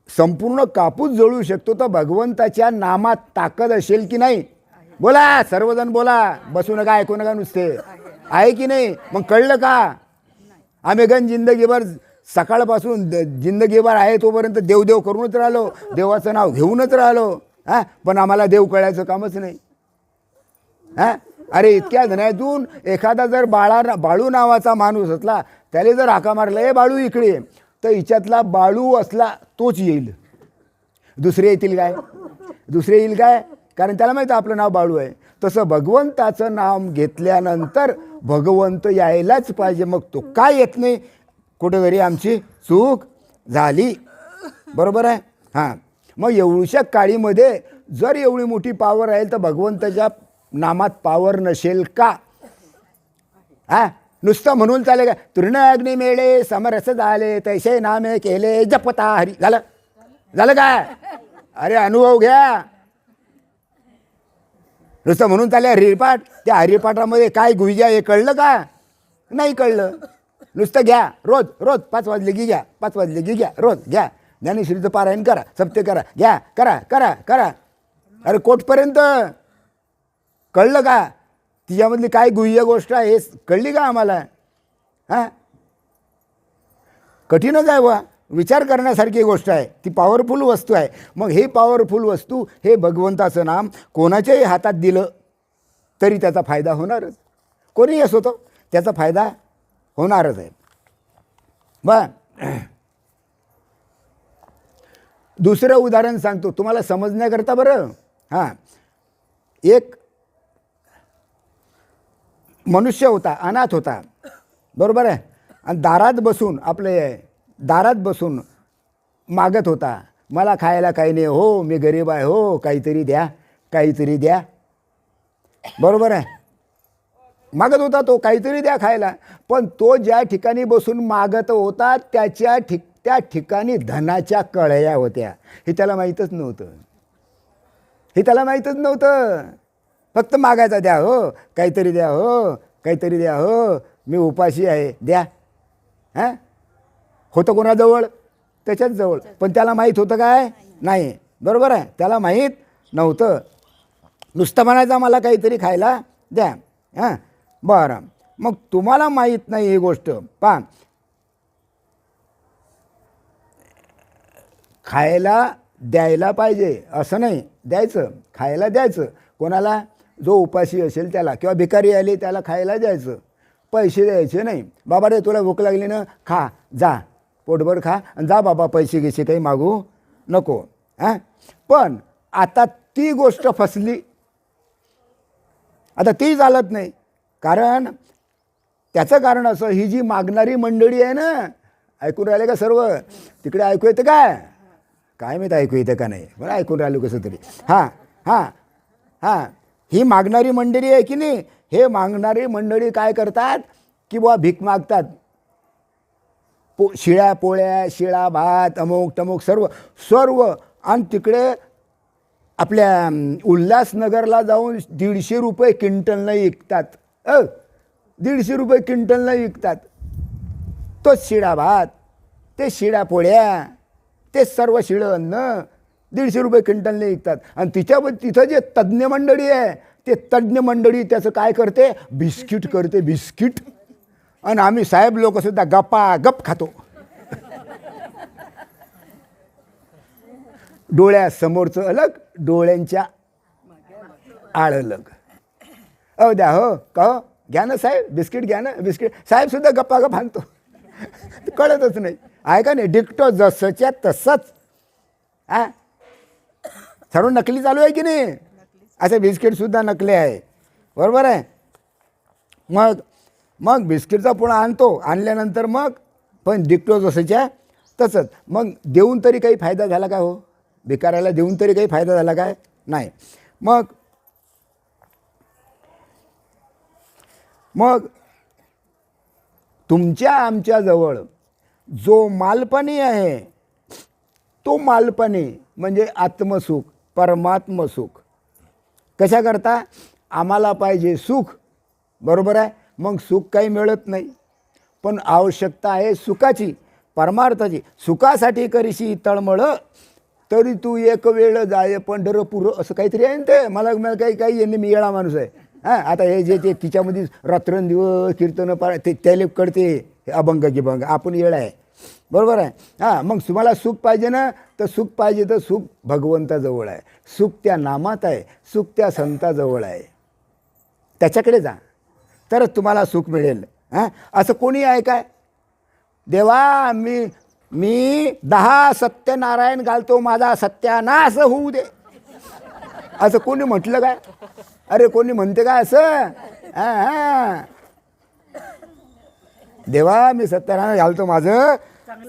संपूर्ण कापूस जळू शकतो. तर भगवंताच्या नामात ताकद असेल की नाही? बोला, सर्वजण बोला. बसू नका, ऐकू नका नुसते. आहे की नाही? मग कळलं का? आम्ही गण जिंदगीभर सकाळपासून जिंदगीभर आहे तोपर्यंत देवदेव करूनच राहिलो, देवाचं नाव घेऊनच राहिलो. पण आम्हाला देव कळायचं कामच नाही. अरे इतक्या जणातून एखादा जर बाळू नावाचा माणूस असला, त्याला जर हाका मारला, ए बाळू इकडे, तर हिच्यातला बाळू असला तोच येईल. दुसरे येतील काय? दुसरे येईल काय? कारण त्याला माहिती आपलं नाव बाळू आहे. तसं भगवंताचं नाम घेतल्यानंतर भगवंत यायलाच पाहिजे. मग तो काय येत नाही? कुठेतरी आमची चूक झाली. बरोबर आहे? मग एवढ्या काळीमध्ये जर एवढी मोठी पावर आहे तर भगवंताच्या नामात पावर नसेल का? नुसतं म्हणून चाले का? तृण अग्नी मेळे समरस झाले, तैसे नामे केले जपता हरी. झालं काय? अरे अनुभव घ्या. नुसतं म्हणून चालले हरिपाठ. त्या हरिपाठामध्ये काय गुंजा हे कळलं का? नाही कळलं. नुसतं घ्या. रोज 5 वाजले की घ्या, 5 वाजले की घ्या, रोज घ्या. ज्ञानेश्वरीचं पारायण करा, सप्ते करा, घ्या, करा करा करा. अरे कोटपर्यंत कळलं का? तिच्यामधली काय गुह्य गोष्ट आहे हे कळली का आम्हाला? कठीणच आहे बा. विचार करण्यासारखी गोष्ट आहे. ती पॉवरफुल वस्तू आहे. मग हे पॉवरफुल वस्तू, हे भगवंताचं नाम कोणाच्याही हातात दिलं तरी त्याचा फायदा होणारच. कोणी असो तो, त्याचा फायदा होणारच आहे. दुसरं उदाहरण सांगतो तुम्हाला समजण्याकरता. बरं, हां, एक मनुष्य होता, अनाथ होता, बरोबर आहे. आणि दारात बसून मागत होता, मला खायला काही नाही हो, मी गरीब आहे हो, काहीतरी द्या, काहीतरी द्या. बरोबर आहे. मागत होता तो, काहीतरी द्या खायला. पण तो ज्या ठिकाणी बसून मागत होता त्या ठिकाणी धनाच्या कळया होत्या. हे त्याला माहीतच नव्हतं. फक्त मागायचा, द्या हो, काहीतरी द्या हो, काहीतरी द्या हो, मी उपाशी आहे, द्या. हां, होतं कोणाजवळ? त्याच्याच जवळ. पण त्याला माहीत होतं काय? नाही. बरोबर आहे, त्याला माहीत नव्हतं. नुसतं म्हणायचं मला काहीतरी खायला द्या. हां, बरं. मग तुम्हाला माहीत नाही ही गोष्ट. पहा, खायला द्यायला पाहिजे असं नाही, द्यायचं, खायला द्यायचं. कोणाला? जो उपाशी असेल त्याला, किंवा भिकारी आले त्याला खायला द्यायचं. पैसे द्यायचे नाही. बाबा रे तुला भूक लागली ना, खा, जा, पोटभर खा आणि जा बाबा, पैसे घ्यायचे काही मागू नको. हां, पण आता ती गोष्ट फसली. आता ती चालत नाही. कारण त्याचं कारण असं, ही जी मागणारी मंडळी आहे ना, ऐकून राहिले का सर्व? तिकडे ऐकू येतं काय माहीत ऐकू येतं का नाही, बरं ऐकून राहिलो कसं तरी. हां हां हां, ही मागणारी मंडळी आहे की नाही, हे मागणारी मंडळी काय करतात की बुवा भीक मागतात. शिळ्या पोळ्या, शिळा भात, अमुक टमुक सर्व. आणि तिकडे आपल्या उल्हासनगरला जाऊन 150 रुपये क्विंटलनं विकतात. 150 रुपये क्विंटलनं विकतात. तोच शिळा भात, ते शिळ्या पोळ्या, ते सर्व शिळं अन्न 150 रुपये क्विंटलने विकतात. आणि तिथं जे तज्ज्ञ मंडळी आहे, ते तज्ज्ञ मंडळी त्याचं काय करते? बिस्किट करते, बिस्किट. आणि आम्ही साहेब लोक सुद्धा गप्प खातो. डोळ्यासमोरचं अलग, डोळ्यांच्या आळ अलग. द्या हो, का हो, घ्या ना साहेब, बिस्किट घ्या ना, बिस्किट. साहेब सुद्धा गप्पा आणतो. कळतच नाही, आहे का नाही? डिक्टो जसंच्या तसंच. हां, सर्व नकली चालू आहे की नाही? असे बिस्किटसुद्धा नकली आहे. बरोबर आहे. मग बिस्किटचा पुणा आणतो, आणल्यानंतर मग पण डिक्टो जसंच्या तसंच. मग देऊन तरी काही फायदा झाला का हो? भिकाऱ्याला देऊन तरी काही फायदा झाला काय? नाही. मग तुमच्या आमच्याजवळ जो मालपणी आहे, तो मालपणी म्हणजे आत्मसुख, परमात्मसुख. कशाकरता? आम्हाला पाहिजे सुख. बरोबर आहे. मग सुख काही मिळत नाही, पण आवश्यकता आहे सुखाची, परमार्थाची. सुखासाठी करीशी तळमळ, तरी तू एक वेळ जाय पंढरपूर, असं काहीतरी आहे ना ते. मला काही यांनी, मी येळा माणूस आहे. हां, आता हे जे ते तिच्यामध्ये रात्रंदिवस कीर्तन ते त्याला कळते अभंग गिभंग, आपण येळा आहे. बरोबर आहे. हां, मग तुम्हाला सुख पाहिजे ना, तर सुख पाहिजे तर सुख भगवंताजवळ आहे, सुख त्या नामात आहे, सुख त्या संताजवळ आहे. त्याच्याकडे जा तरच तुम्हाला सुख मिळेल. हां, असं कोणी आहे काय? देवा मी 10 सत्यनारायण घालतो, माझा सत्यानाश होऊ दे, असं कोणी म्हटलं काय? अरे कोणी म्हणते काय असं? हां, देवा मी सत्यनारायण घालतो, माझं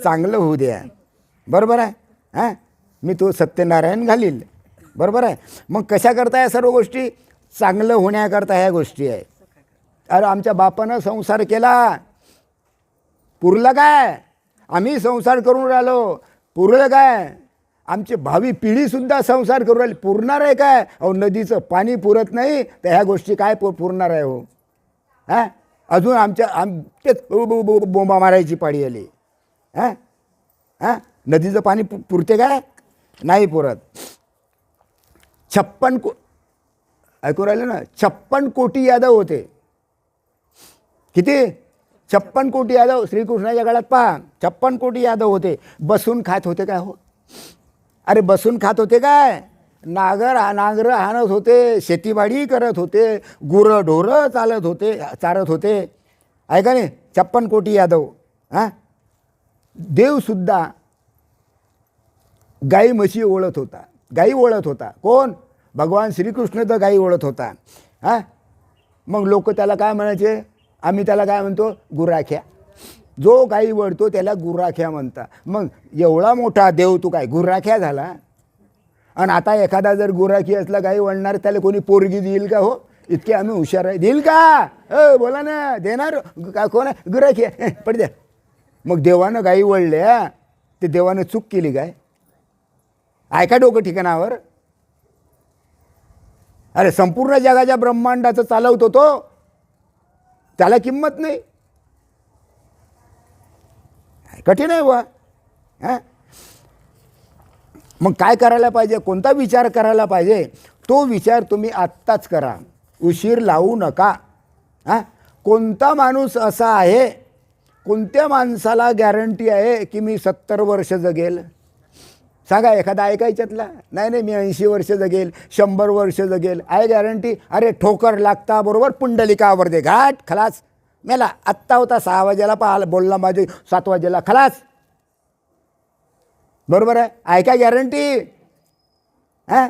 चांगलं होऊ द्या. बरोबर आहे. हां, मी तो सत्यनारायण घालील. बरोबर आहे. मग कशा करता या सर्व गोष्टी? चांगलं होण्याकरता ह्या गोष्टी आहे. अरे आमच्या बापानं संसार केला, पुरलं काय? आम्ही संसार करून राहिलो, पुरलं काय? आमची भावी पिढीसुद्धा संसार करून राहिली, पुरणार आहे काय? अहो नदीचं पाणी पुरत नाही तर ह्या गोष्टी काय पुरणार आहे हो? हां, अजून तेच बोंबा मारायची पाळी आली. हां हां, नदीचं पाणी पुरते काय? नाही पुरत. 56 ऐकू राहिले ना, 56 कोटी यादव होते. किती? 56 कोटी यादव. श्रीकृष्णाच्या काळात पहा, 56 कोटी यादव होते. बसून खात होते काय हो? अरे बसून खात होते काय? नांगर हाणत होते, शेतीवाडी करत होते, गुरं ढोरं चारत होते. आहे का नाही? 56 कोटी यादव. हां, देवसुद्धा गाई म्हशी ओळत होता. कोण? भगवान श्रीकृष्ण तर गाई ओळत होता. हां, मग लोक त्याला काय म्हणायचे, आम्ही त्याला काय म्हणतो, गुराख्या. जो गाई वळतो त्याला गुराख्या म्हणता. मग एवढा मोठा देव तू काय गुराख्या झाला. आणि आता एखादा जर गुराखी असला गाई वळणार, त्याला कोणी पोरगी देईल का? हो, इतके आम्ही हुशार आहे, देईल का? बोला ना, देणार का? कोण आहे? गुराखी आहे, पड द्या. मग देवानं गाई वळल्या, ते देवानं चूक केली काय? ऐका डोकं ठिकाणावर. अरे संपूर्ण जगाच्या ब्रह्मांडाचं चालवतो तो, त्याला किंमत नाही. कठीण आहे बा. हां, मग काय करायला पाहिजे, कोणता विचार करायला पाहिजे, तो विचार तुम्ही आत्ताच करा, उशीर लावू नका. हां, कोणता माणूस असा आहे, कोणत्या माणसाला गॅरंटी आहे की मी 70 वर्ष जगेल? सांगा एखादा ऐकायच्यातला. नाही, मी 80 वर्ष जगेल, 100 वर्ष जगेल, आहे गॅरंटी? अरे ठोकर लागता बरोबर पुंडलिकावर दे, घाट, खलास, मेला. आत्ता होता 6 वाजेला, पाहायला बोलला माझे 7 वाजेला, खलास. बरोबर आहे, आहे काय गॅरंटी? हां,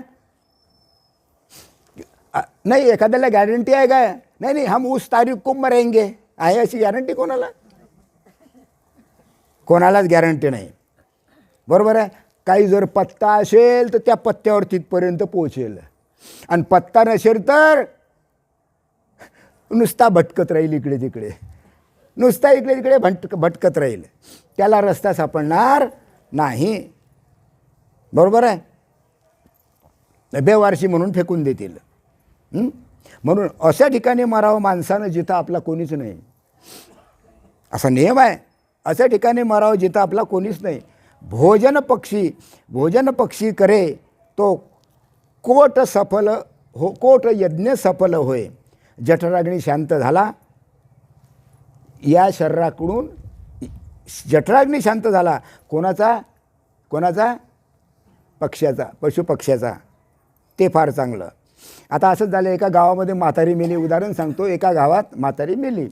नाही, एखाद्याला गॅरंटी आहे काय? नाही, हम उस तारीख को मरेंगे, आहे अशी गॅरंटी कोणाला? कोणालाच गॅरंटी नाही. बरोबर आहे. काही जर पत्ता असेल तर त्या पत्त्यावर तिथपर्यंत पोहोचेल, आणि पत्ता नसेल तर नुसता भटकत राहील इकडे तिकडे, नुसता इकडे तिकडे भटकत राहील, त्याला रस्ता सापडणार नाही. बरोबर आहे. बेवारशी म्हणून फेकून देतील. म्हणून अशा ठिकाणी मरावं माणसानं जिथं आपला कोणीच नाही. असा नियम आहे, अशा ठिकाणी मरावं जिथं आपला कोणीच नाही. भोजन पक्षी करे तो कोट सफल हो, कोट यज्ञ सफल होय. जठराग्नी शांत झाला, या शरीराकडून जठराग्नी शांत झाला. कोणाचा? पक्ष्याचा, पशुपक्ष्याचा. ते फार चांगलं. आता असंच झालं, एका गावामध्ये म्हातारी मेली. उदाहरण सांगतो, एका गावात म्हातारी मेली.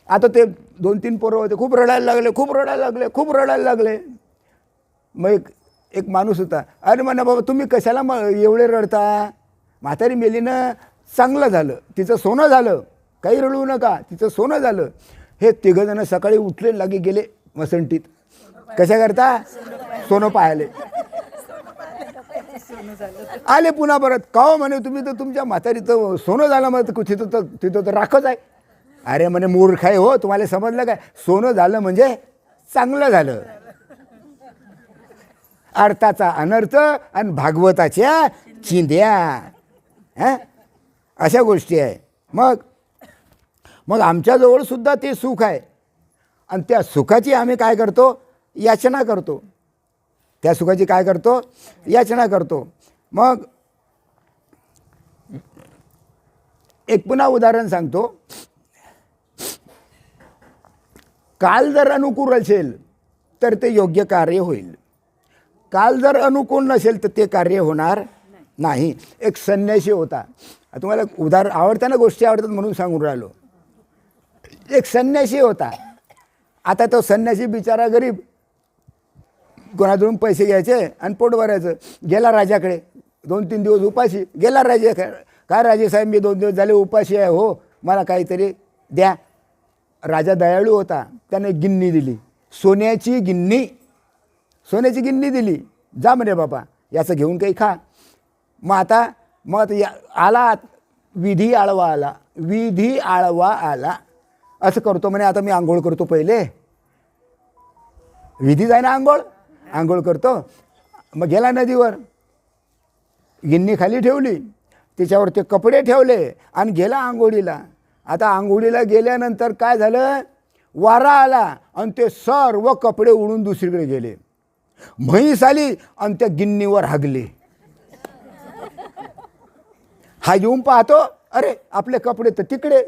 आता ते 2-3 पोरं होते, खूप रडायला लागले. मग एक माणूस होता. अरे म्हणा बाबा, तुम्ही कशाला एवढे रडता? म्हातारी मेली ना, चांगलं झालं, तिचं सोनं झालं, काही रडू नका, तिचं सोनं झालं. हे तिघंजणं सकाळी उठले, लागे गेले वसंतीत. कशा करता? सोनं पाहायले. आले पुन्हा परत, का हो म्हणे, तुम्ही तर तुमच्या म्हातारीचं सोनं झालं, मग तिथं तर राखच आहे. अरे म्हणे, मूर्ख आहे हो, तुम्हाला समजलं काय? सोनं झालं म्हणजे चांगलं झालं. अर्थाचा अनर्थ आणि भागवताच्या चिंध्या. हां, अशा गोष्टी आहे. मग आमच्याजवळ सुद्धा ते सुख आहे, आणि त्या सुखाची आम्ही काय करतो? याचना करतो. त्या सुखाची काय करतो? याचना करतो. मग एक पुन्हा उदाहरण सांगतो. काल जर अनुकूल असेल तर ते योग्य कार्य होईल, काल जर अनुकूल नसेल तर ते कार्य होणार नाही. एक संन्यासी होता. तुम्हाला उदाहरण आवडतं ना, गोष्टी आवडतात म्हणून सांगून राहिलो. एक संन्यासी होता. आता तो संन्यासी बिचारा गरीब, कोणाकडून पैसे घ्यायचे आणि पोट भरायचं. गेला राजाकडे, 2-3 दिवस उपाशी. गेला राजा, काय राजे साहेब, मी 2 दिवस झाले उपाशी आहे हो, मला काहीतरी द्या. राजा दयाळू होता, त्याने गिन्नी दिली, सोन्याची गिन्नी दिली. जा म्हणे बाबा, याचं घेऊन काही खा. मग आला विधी आळवा आला. असं करतो म्हणे, आता मी आंघोळ करतो पहिले. विधी जाय ना, आंघोळ करतो. मग गेला नदीवर, गिन्नी खाली ठेवली, त्याच्यावर ते कपडे ठेवले आणि गेला आंघोळीला. आता आंघोळीला गेल्यानंतर काय झालं? वारा आला आणि ते सर्व कपडे उडून दुसरीकडे गेले. म्हैस आली आणि त्या गिन्नीवर हागली. हा येऊन पाहतो, अरे आपले कपडे तर तिकडे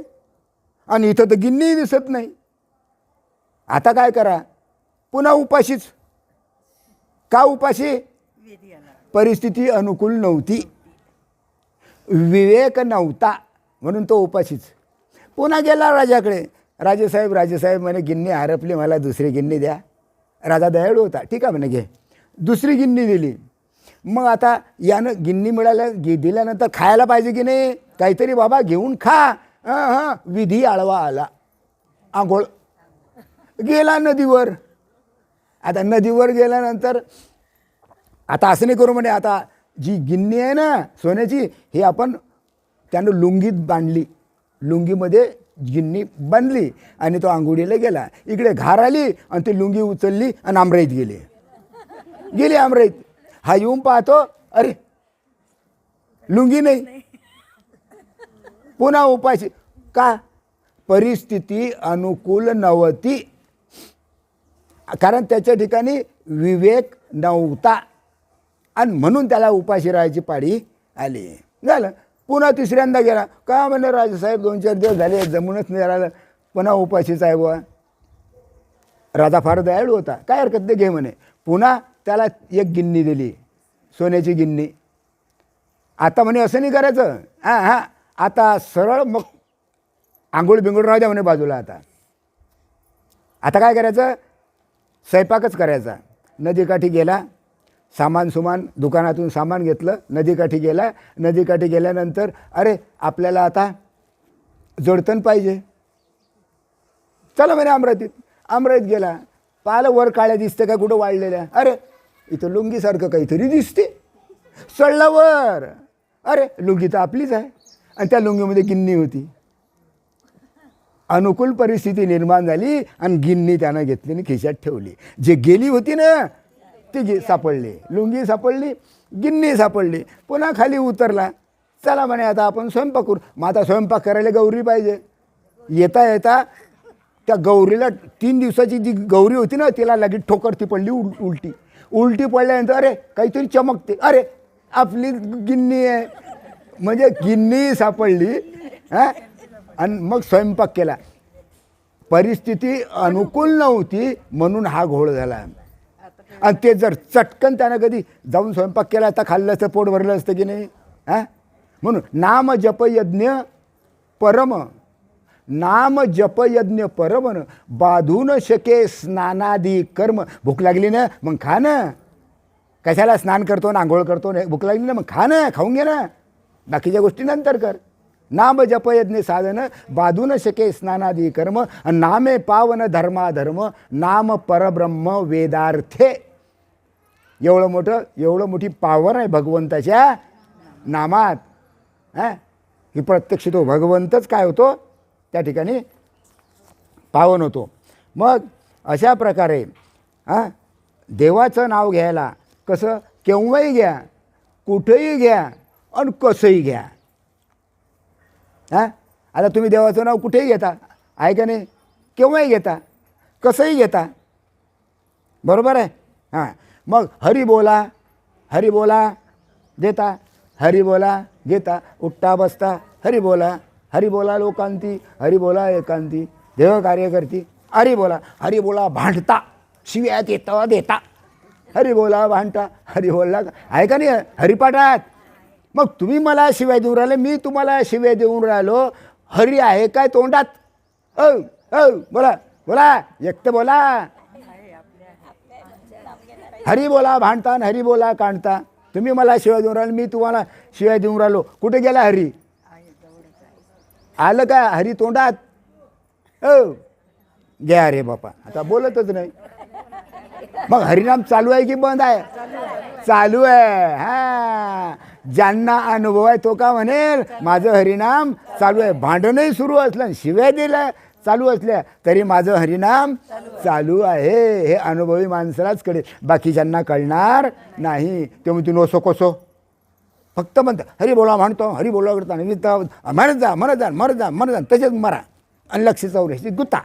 आणि इथं तर गिन्नी दिसत नाही. आता काय करा? पुन्हा उपाशीच. का उपाशी? परिस्थिती अनुकूल नव्हती, विवेक नव्हता, म्हणून तो उपाशीच. पुन्हा गेला राजाकडे. राजेसाहेब म्हणे, गिन्नी हरपली, मला दुसरी गिन्नी द्या. राजा दयाळू होता. ठीक आहे म्हणे, घे. दुसरी गिन्नी दिली. मग आता यानं गिन्नी दिल्यानंतर खायला पाहिजे की नाही, काहीतरी बाबा घेऊन खा. हां विधी आळवा आला, आंघोळ गेला नदीवर. आता नदीवर गेल्यानंतर आता असं नाही करू म्हणे, आता जी गिन्नी आहे ना सोन्याची, हे आपण त्यानं लुंगीत बांधली, लुंगीमध्ये गिन्नी बांधली आणि तो आंघोळीला गेला. इकडे घार आली आणि ती लुंगी उचलली आणि आमराईत गेली आमराईत. हा येऊन पाहतो, अरे लुंगी नाही, पुन्हा उपाशी. का? परिस्थिती अनुकूल नव्हती, कारण त्याच्या ठिकाणी विवेक नव्हता आणि म्हणून त्याला उपाशी राहायची पाळी आली. झालं. पुन्हा तिसऱ्यांदा गेला. का म्हणे राजासाहेब 2-4 दिवस झाले जमूनच नाही राहिलं, पुन्हा उपाशीच आहे बुवा. राजा फार दयाळू होता, काय हरकत नाही घे म्हणे. पुन्हा त्याला एक गिन्नी दिली, सोन्याची गिन्नी. आता म्हणे असं नाही करायचं, हां आता सरळ मग आंघोळ बिंघोळ राहू द्या म्हणे बाजूला. आता काय करायचं, स्वयंपाकच करायचा. नदीकाठी गेला, सुमान दुकानातून सामान घेतलं, नदीकाठी गेला. नदीकाठी गेल्यानंतर अरे आपल्याला आता जोडतण पाहिजे, चला म्हणे अमरावतीत गेला. पाहिलं वर काळ्या दिसते का कुठं वाढलेल्या, अरे इथं लुंगीसारखं काहीतरी दिसते. चढला वर, अरे लुंगी तर आपलीच आहे आणि त्या लुंगीमध्ये गिन्नी होती. अनुकूल परिस्थिती निर्माण झाली आणि गिन्नी त्यानं घेतली आणि खिशात ठेवली. जे गेली होती ना ती सापडली, लुंगी सापडली, गिन्नी सापडली. पुन्हा खाली उतरला. चला म्हणे आता आपण स्वयंपाक करू. मग आता स्वयंपाक करायला गौरी पाहिजे. येता येता त्या गौरीला 3 दिवसाची जी गौरी होती ना तिला लगेच ठोकर ती पडली उलटी पडल्यानंतर अरे काहीतरी चमकते, अरे आपली गिन्नी आहे. म्हणजे गिन्नी सापडली. हां आणि मग स्वयंपाक केला. परिस्थिती अनुकूल नव्हती म्हणून हा घोळ झाला. आणि ते जर चटकन त्यानं कधी जाऊन स्वयंपाक केला तर खाल्लं असतं, पोट भरलं असतं की नाही. हां म्हणून नाम जप यज्ञ परम बाधून शके स्नानादी कर्म. भूक लागली ना मग खा ना, कशाला स्नान करतो ना आंघोळ करतो ना, भूक लागली ना मग खा ना, खाऊन घे ना, बाकीच्या गोष्टी नंतर कर. नाम जप यज्ञ साधन बाधून शके स्नानादी कर्म नामे पावन धर्माधर्म नाम परब्रह्म वेदार्थे. एवढं मोठी पावर आहे भगवंताच्या नामात. हां की प्रत्यक्ष तो भगवंतच काय होतो त्या ठिकाणी पावन होतो. मग अशा प्रकारे देवाचं नाव घ्यायला कसं, केव्हाही घ्या, कुठेही घ्या आणि कसंही घ्या. आता तुम्ही देवाचं नाव कुठेही घेता आहे का नाही, केव्हाही घेता, कसंही घेता, बरोबर आहे. मग हरी बोला देता, हरी बोला घेता, उठता बसता हरी बोला लोकांती, हरी बोला एकांती, देव कार्य करती, हरी बोला भांडता, शिव्या देता, हरी बोला भांडता, हरी बोला आहे का नाही हरिपाठात. मग तुम्ही मला शिव्या देऊन राहिले, मी तुम्हाला शिव्या देऊन राहिलो, हरी आहे काय तोंडात. बोला एक तर बोला, हरी बोला भांडता आणि हरी बोला कांडता. तुम्ही मला शिव्या देऊन राहिले, मी तुम्हाला शिव्या देऊन राहिलो, कुठे गेला हरी, आलं का हरी तोंडात. घ्या रे बापा, आता बोलतच नाही. मग हरिनाम चालू आहे की बंद आहे, चालू आहे. ज्यांना अनुभव आहे तो का म्हणेल माझं हरिनाम चालू आहे. भांडणही सुरू असलं, शिव्या दिल्या चालू असल्या तरी माझं हरिनाम चालू आहे. हे अनुभवी माणसालाच कळेल, बाकीच्यांना कळणार नाही. ते म्हणते नोसो कोसो, फक्त म्हणतं हरी बोला म्हणतो, हरी बोला करता मरत जा तसेच मरा आणि लक्ष चौऱ्याशी गुत्ता.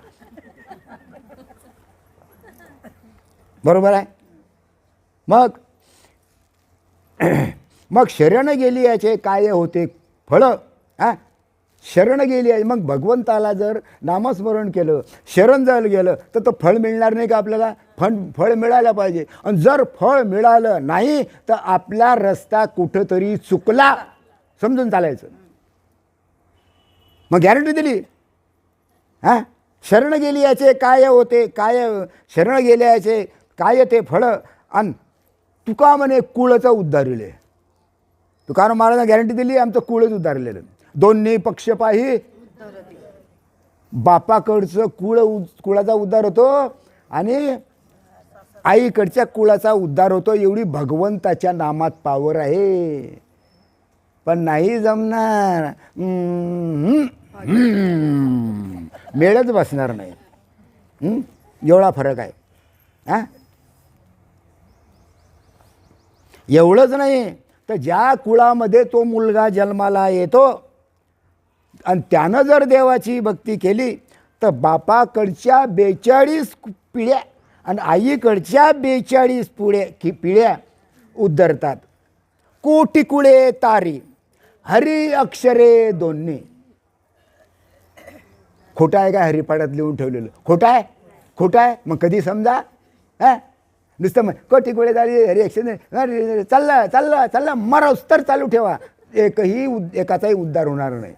बरोबर आहे. मग शरण गेली याचे काय होते फळं. शरण गेली आहे, मग भगवंताला जर नामस्मरण केलं, शरण जर गेलं तर फळ मिळणार नाही का आपल्याला. फळ मिळायला पाहिजे. आणि जर फळ मिळालं नाही तर आपला रस्ता कुठंतरी चुकला समजून चालायचं. मग गॅरंटी दिली. शरण गेली याचे काय होते, काय शरण गेल्याचे काय ते फळं. आणि तुका म्हणे कुळचा उद्धारिले. तुकाराम महाराजांना गॅरंटी दिली आमचं कुळच उद्धारलेलं. दोन्ही पक्ष पाही बापाकडचं कुळाचा उद्धार होतो आणि आईकडच्या कुळाचा उद्धार होतो. एवढी भगवंताच्या नामात पावर आहे. पण नाही जमणार, मेळच बसणार नाही. एवढा फरक आहे. हां, एवढंच नाही तर ज्या कुळामध्ये तो मुलगा जन्माला येतो आणि त्यानं जर देवाची भक्ती केली तर बापाकडच्या 42 पिढ्या आणि आईकडच्या 42 पिढ्या उद्धरतात. कोटी कुळे तारी हरी अक्षरे दोन्ही. खोटं आहे काय हरिपाठात लिहून ठेवलेलं? खोटं आहे, खोटं आहे. मग कधी समजा? हां, नुसतं मग कोटी कुळे तारी हरी अक्षरे चाललं चाललं चाललं मरोस तर चालू ठेवा. एकाचाही उद्धार होणार नाही.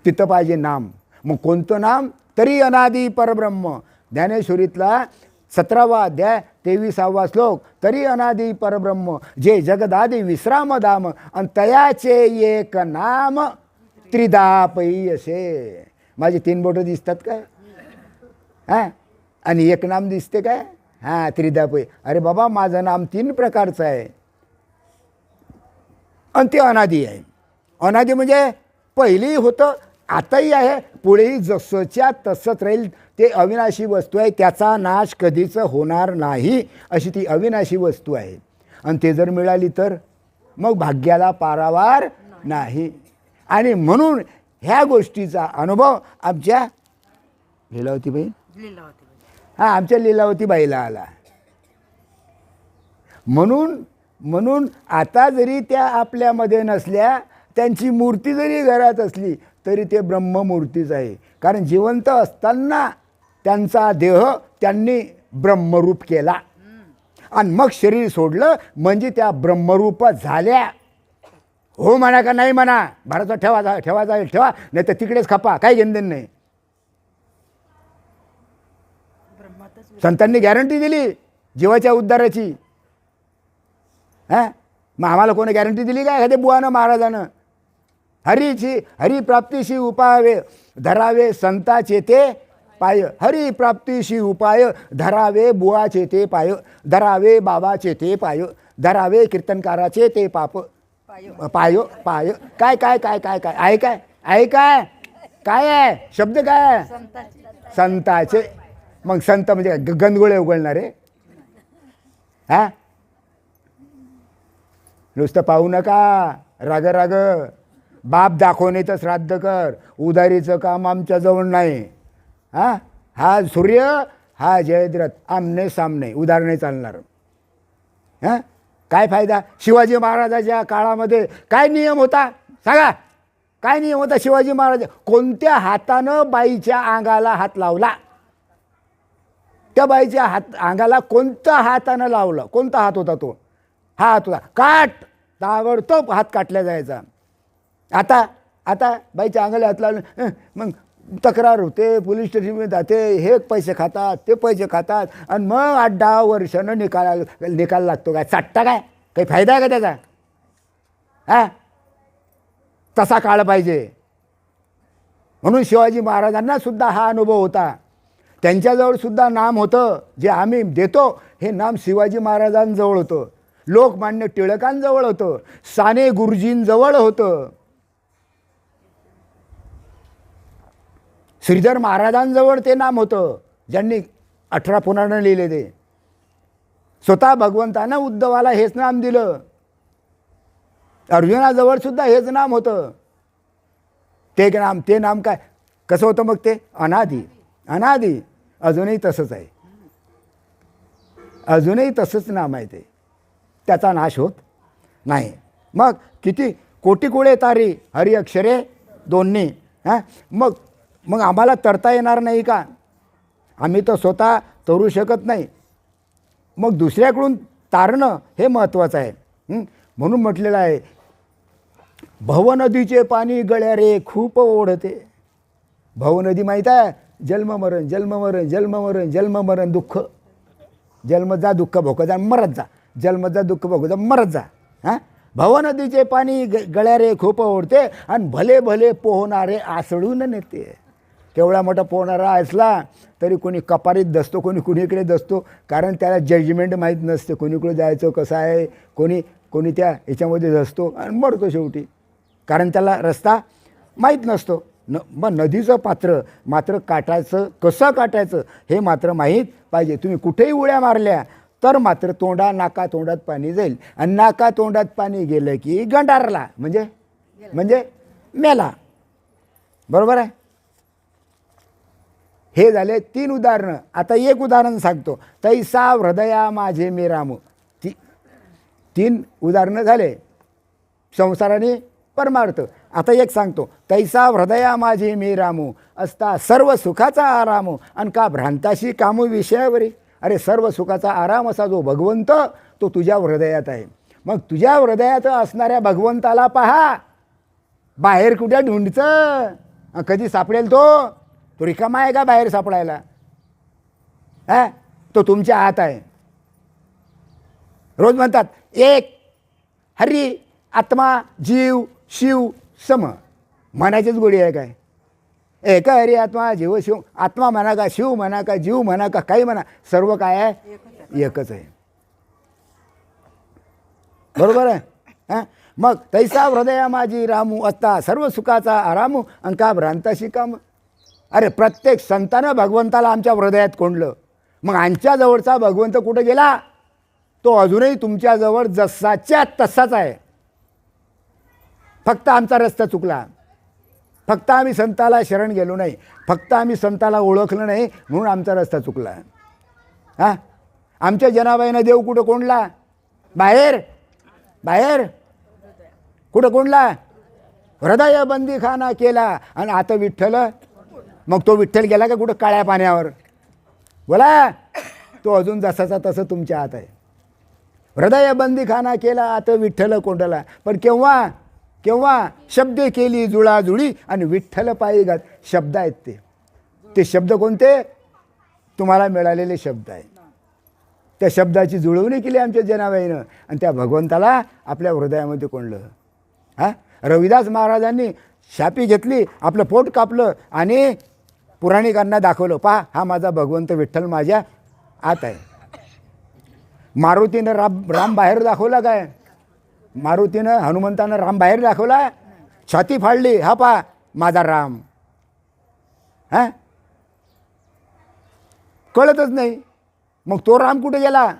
तिथं पाहिजे नाम. मग कोणतं नाम? तरी अनादी परब्रह्म. ज्ञानेश्वरीतला 17वा अध्याय 23वा श्लोक. तरी अनादी परब्रह्म जे जगदादी विश्राम धाम आणि तयाचे एक नाम त्रिधा पै असे. माझे 3 बोटं दिसतात काय? हां, आणि एक नाम दिसते काय? हां, त्रिधा पै. अरे बाबा, माझं नाम 3 प्रकारचं आहे आणि ते अनादी आहे. अनादी म्हणजे पहिली होतं, आताही आहे, पुढेही जसंच्या तसंच राहील. ते अविनाशी वस्तू आहे, त्याचा नाश कधीच होणार नाही, अशी ती अविनाशी वस्तू आहे. आणि ते जर मिळाली तर मग भाग्याला पारावार नाही. आणि म्हणून ह्या गोष्टीचा अनुभव आमच्या लीलावतीबाई हां आमच्या लीलावतीबाईला आला. म्हणून आता जरी त्या आपल्यामध्ये नसल्या, त्यांची मूर्ती जरी घरात असली तरी ते ब्रह्ममूर्तीच आहे. कारण जिवंत असताना त्यांचा देह त्यांनी ब्रह्मरूप केला आणि मग शरीर सोडलं म्हणजे त्या ब्रह्मरूप झाल्या. हो म्हणा का नाही म्हणा, भारतात ठेवा नाही तर तिकडेच खपा, काही घेणदेण नाही. संतांनी गॅरंटी दिली जीवाच्या उद्धाराची. हां, मग आम्हाला कोणी गॅरंटी दिली काय? एखाद्या बुवानं महाराजानं हरिप्राप्तीशी उपाय धरावे संताचे ते पाय. हरिप्राप्तीशी उपाय धरावे बुवाचे ते पाय. धरावे बाबाचे ते पाय. धरावे कीर्तनकाराचे ते पाप पाय. काय काय काय काय काय आहे? काय आहे? काय आहे शब्द? काय संताचे. मग संत म्हणजे गंधगोळे उघडणारे? हां, नुसतं पाहू नका, राग बाप दाखवणे तर श्राद्ध कर. उधारीचं काम आमच्याजवळ नाही. हां, हा सूर्य हा जयद्रथ आमने सामने, उधार नाही चालणार. हां, काय फायदा? शिवाजी महाराजाच्या काळामध्ये काय नियम होता सांगा? काय नियम होता शिवाजी महाराज? कोणत्या हातानं बाईच्या अंगाला हात लावला? त्या बाईच्या अंगाला कोणत्या हातानं लावलं? कोणता हात होता तो? हा हात होता. काट, ताबडतोब हात काटल्या जायचा. आता बाईच्या अंगाला हात लावलं मग तक्रार होते, पोलीस स्टेशनमध्ये जाते, हे पैसे खातात ते पैसे खातात आणि मग 8-10 वर्षानं निकाल लागतो. काय चाटता? काय काही फायदा आहे का त्याचा? हां, तसा काळ पाहिजे. म्हणून शिवाजी महाराजांना सुद्धा हा अनुभव होता. त्यांच्याजवळ सुद्धा नाम होतं जे आम्ही देतो. हे नाम शिवाजी महाराजांजवळ होतं, लोकमान्य टिळकांजवळ होतं, साने गुरुजींजवळ होतं, श्रीधर महाराजांजवळ ते नाम होतं ज्यांनी 18 पुराणं लिहिले. ते स्वतः भगवंतानं उद्धवाला हेच नाम दिलं. अर्जुनाजवळ सुद्धा हेच नाम होतं. ते नाम काय कसं होतं मग? ते अनादी. अजूनही तसंच आहे. अजूनही तसंच नाम आहे. ते त्याचा नाश होत नाही. मग किती कोटी कुळे तारी हरी अक्षरे दोन्ही. हां, मग आम्हाला तरता येणार नाही का? आम्ही तर स्वतः तरू शकत नाही. मग दुसऱ्याकडून तारणं हे महत्त्वाचं आहे. म्हणून म्हटलेलं आहे, भवनदीचे पाणी गळ्या रे खूप ओढते. भवनदी माहीत आहे? जन्ममरण दुःख. जन्मत जा दुःख भोगत जा मरत जा, जन्मत जा दुःख भोगत जा मरत जा. हां, भव नदीचे पाणी गळ्यारे खूप ओढते आणि भले भले पोहणारे आसळून नेते. केवढा मोठा पोहणारा असला तरी कोणी कपारीत दसतो, कोणी कुणीकडे दसतो, कारण त्याला जजमेंट माहीत नसते कोणीकडे जायचं कसं आहे. कोणी त्या याच्यामध्ये दसतो आणि मरतो शेवटी, कारण त्याला रस्ता माहीत नसतो. मग नदीचं पात्र मात्र काटायचं कसं काटायचं हे मात्र माहीत पाहिजे. तुम्ही कुठेही उड्या मारल्या तर मात्र नाका तोंडात पाणी जाईल, आणि नाका तोंडात पाणी गेलं की गंडारला म्हणजे मेला. बरोबर आहे. हे झाले 3 उदाहरणं. आता एक उदाहरण सांगतो. तैसा हृदया माझे मी रामू. 3 उदाहरणं झाले संसाराने परमार्थ. आता एक सांगतो. तैसा हृदया माझे मी रामू असता सर्व सुखाचा आरामू आणि का भ्रांताशी कामू विषयावरी. अरे सर्व सुखाचा आराम असा जो भगवंत तो तुझ्या हृदयात आहे. मग तुझ्या हृदयात असणाऱ्या भगवंताला पहा, बाहेर कुठे ढूंढचं, कधी सापडेल तो रिकामा आहे का बाहेर सापडायला. तो तुमच्या हात आहे. रोज म्हणतात एक हरी आत्मा जीव शिव सम, म्हणायचीच गोडी आहे काय. एक हरी आत्मा जीव शिव, आत्मा म्हणा का शिव म्हणा का जीव म्हणा का काही म्हणा, सर्व काय आहे एकच आहे. बरोबर आहे. हां, मग तैसा हृदया माझी रामू असता सर्व सुखाचा आरामू अंका भ्रांताशी काम. अरे प्रत्येक संतानं भगवंताला आमच्या हृदयात कोंडलं. मग आमच्या जवळचा भगवंत कुठे गेला. तो अजूनही तुमच्याजवळ जसाच्या तसाच आहे. फक्त आमचा रस्ता चुकला, फक्त आम्ही संताला शरण गेलो नाही, फक्त आम्ही संताला ओळखलं नाही म्हणून आमचा रस्ता चुकला. हां, आमच्या जनाबाईनं देव कुठं कोंडला. बाहेर कुठं कोंडला. हृदय बंदीखाना केला. आणि आता विठ्ठल, मग तो विठ्ठल गेला का कुठं काळ्या पाण्यावर. बोला, तो अजून जसाचा तसं तुमच्या हात आहे. हृदय बंदीखाना केला आता विठ्ठल कोंडला. पण केव्हा शब्दे केली जुळाजुळी आणि विठ्ठल पायी घात. शब्द आहेत ते शब्द कोणते. तुम्हाला मिळालेले शब्द आहेत. त्या शब्दाची जुळवणी केली आमच्या जनाबाईनं आणि त्या भगवंताला आपल्या हृदयामध्ये कोंडलं. हां, रविदास महाराजांनी शापी घेतली, आपलं पोट कापलं आणि पुराणिकांना दाखवलं, पहा हा माझा भगवंत विठ्ठल माझ्या आत आहे. मारुतीनं राम बाहेर दाखवला काय. मारुतीनं हनुमंतानं राम बाहेर दाखवला, छाती फाडली, हा पहा माझा राम. हां, कळतच नाही. मग तो राम कुठे गेला.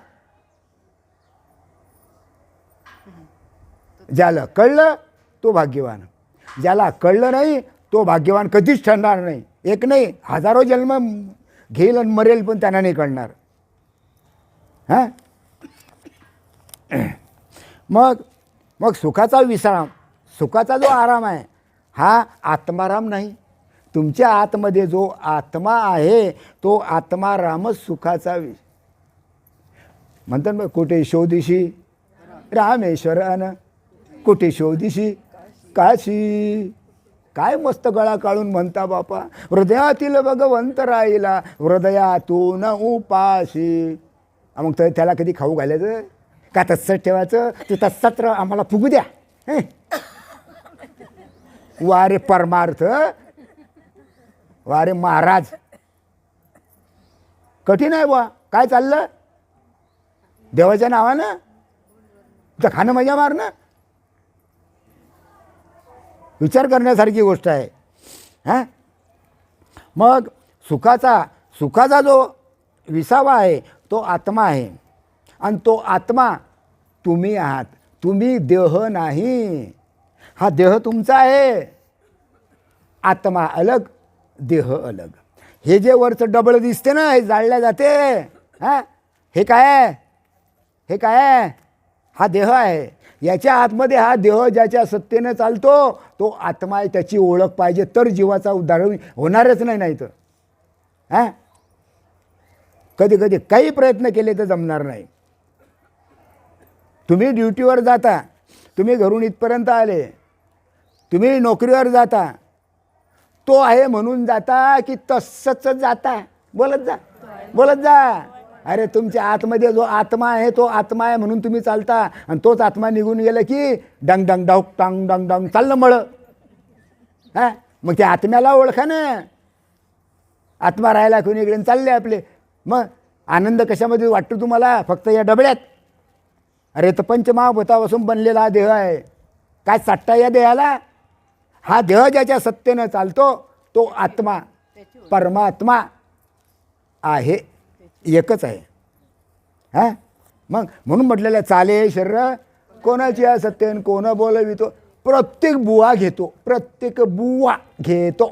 ज्याला कळलं तो भाग्यवान, ज्याला कळलं नाही तो भाग्यवान कधीच ठरणार नाही. एक नाही, हजारो जन्म घेईल आणि मरेल पण त्यांना नाही कळणार. हां, मग सुखाचा विश्राम, सुखाचा जो आराम आहे हा आत्माराम नाही. तुमच्या आतमध्ये जो आत्मा आहे तो आत्मारामच सुखाचा म्हणतात. मग कुठे शोधिशी रामेश्वर अन कुठे शोधिशी काशी. काय मस्त गळा काढून म्हणता बापा. हृदयातील भगवंत राहिला हृदयातून उपाशी. मग त्याला कधी खाऊ घालायचं का तसंच ठेवायचं. ते तसंच आम्हाला फुगू द्या. वारे परमार्थ, वारे महाराज. कठीण आहे बुवा. काय चाललं देवाच्या नावानं. तर खाणं मजा मारणं विचार करण्यासारखी गोष्ट आहे. हां, मग सुखाचा जो विसावा आहे तो आत्मा आहे. आणि तो आत्मा तुम्ही आहात. तुम्ही देह नाही. हा देह तुमचा आहे. आत्मा अलग, देह अलग. हे जे वरचं डबल दिसते ना, हे जाळल्या जाते. हां, हे काय आहे. हे काय आहे. हा देह आहे. याच्या आतमध्ये हा देह ज्याच्या सत्तेनं चालतो तो आत्मा आहे. त्याची ओळख पाहिजे तर जीवाचा उद्धार होणारच नाही तर. हां, कधी काही प्रयत्न केले तर जमणार नाही. तुम्ही ड्युटीवर जाता, तुम्ही घरून इथपर्यंत आले, तुम्ही नोकरीवर जाता, तो आहे म्हणून जाता की तसंच जाता. बोलत जा. अरे तुमच्या आतमध्ये जो आत्मा आहे तो आत्मा आहे म्हणून तुम्ही चालता, आणि तोच आत्मा निघून गेला की डंग डंग डाऊक टांग डंग डंग चाललं मळं. हां, मग त्या आत्म्याला ओळखा ना. आत्मा राहायला कोणीकडे चालले आपले. मग आनंद कशामध्ये वाटतो तुम्हाला? फक्त या डबड्यात. अरे तर पंचमहाभूतापासून बनलेला हा देह आहे. काय चाटता या देहाला? हा देह ज्याच्या सत्तेनं चालतो तो आत्मा परमात्मा आहे, एकच आहे. हां, मग म्हणून म्हटलेलं चाले शरीर कोणाची आहे सत्तेन कोण बोलवितो. प्रत्येक बुवा घेतो, प्रत्येक बुवा घेतो.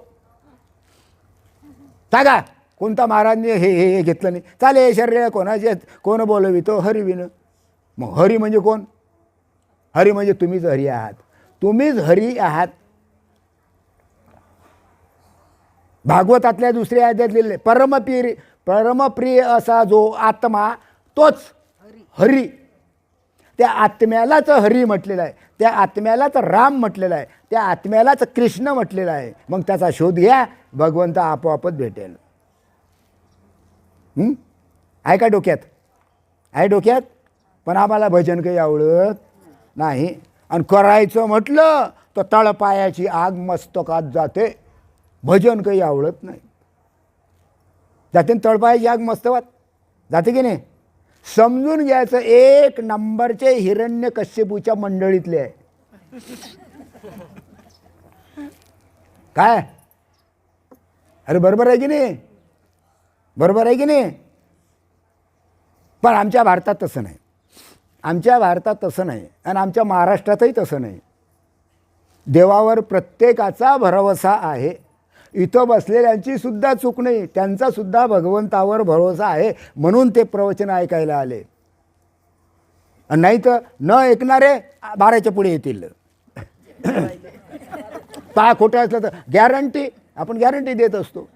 सांगा कोणता महाराजने हे हे हे घेतलं नाही. चाले शरीर कोणाचे कोण बोलवितो हरिविन. मग हरी म्हणजे कोण? हरी म्हणजे तुम्हीच हरी आहात, तुम्हीच हरी आहात. भागवतातल्या दुसऱ्या अध्यायात लिहिलेले परमप्रिय असा जो आत्मा तोच हरी. त्या आत्म्यालाच हरी म्हटलेलं आहे, त्या आत्म्यालाच राम म्हटलेलं आहे, त्या आत्म्यालाच कृष्ण म्हटलेलं आहे. मग त्याचा शोध घ्या, भगवंत आपोआपच भेटेल. आहे का डोक्यात? आहे डोक्यात. पण आम्हाला भजन काही आवडत नाही, आणि करायचं म्हटलं तर तळपायाची आग मस्तकात जाते. भजन काही आवडत नाही. जाते तळपायाची आग मस्तकात जाते की नाही? समजून घ्यायचं, एक नंबरचे हिरण्यकश्यपूच्या मंडळीतले आहे. काय? अरे बरोबर आहे की नाही? बरोबर आहे की नाही? पण आमच्या भारतात तसं नाही, आमच्या भारतात तसं नाही, आणि आमच्या महाराष्ट्रातही तसं नाही. देवावर प्रत्येकाचा भरवसा आहे. इथं बसलेल्यांची सुद्धा चूक नाही, त्यांचा सुद्धा भगवंतावर भरोसा आहे, म्हणून ते प्रवचन ऐकायला आले. नाही तर न ऐकणारे 12च्या पुढे येतील. पहा खोटं असलं तर गॅरंटी, आपण गॅरंटी देत असतो.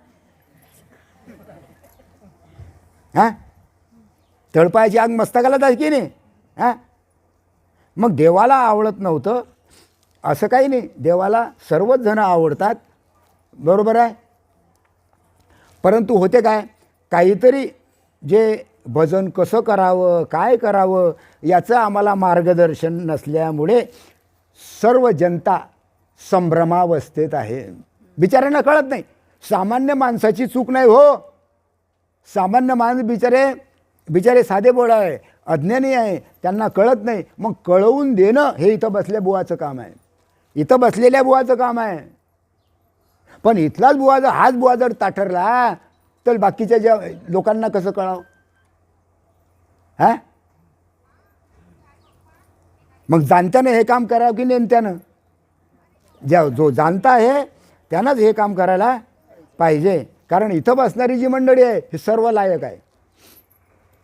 हां, तळपायाची आग मस्तकाला जाय की नाही? हां, मग देवाला आवडत नव्हतं असं काही नाही. देवाला सर्वच जण आवडतात, बरोबर आहे. परंतु होते काय, काहीतरी जे भजन कसं करावं, काय करावं याचं आम्हाला मार्गदर्शन नसल्यामुळे सर्व जनता संभ्रमावस्थेत आहे. बिचाऱ्यांना कळत नाही. सामान्य माणसाची चूक नाही हो. सामान्य माणूस बिचारे साधे बोळ आहे, अज्ञानी आहे, त्यांना कळत नाही. मग कळवून देणं हे इथं बसल्या बुवाचं काम आहे, इथं बसलेल्या बुवाचं काम आहे. पण इथलाच बुवा जर हाच बुवा जर ताठरला तर बाकीच्या ज्या लोकांना कसं कळावं? हां, मग जाणत्यानं हे काम करावं की नेमत्यानं? जो जाणता आहे त्यानंच हे काम करायला पाहिजे. कारण इथं बसणारी जी मंडळी आहे ही सर्व लायक आहे,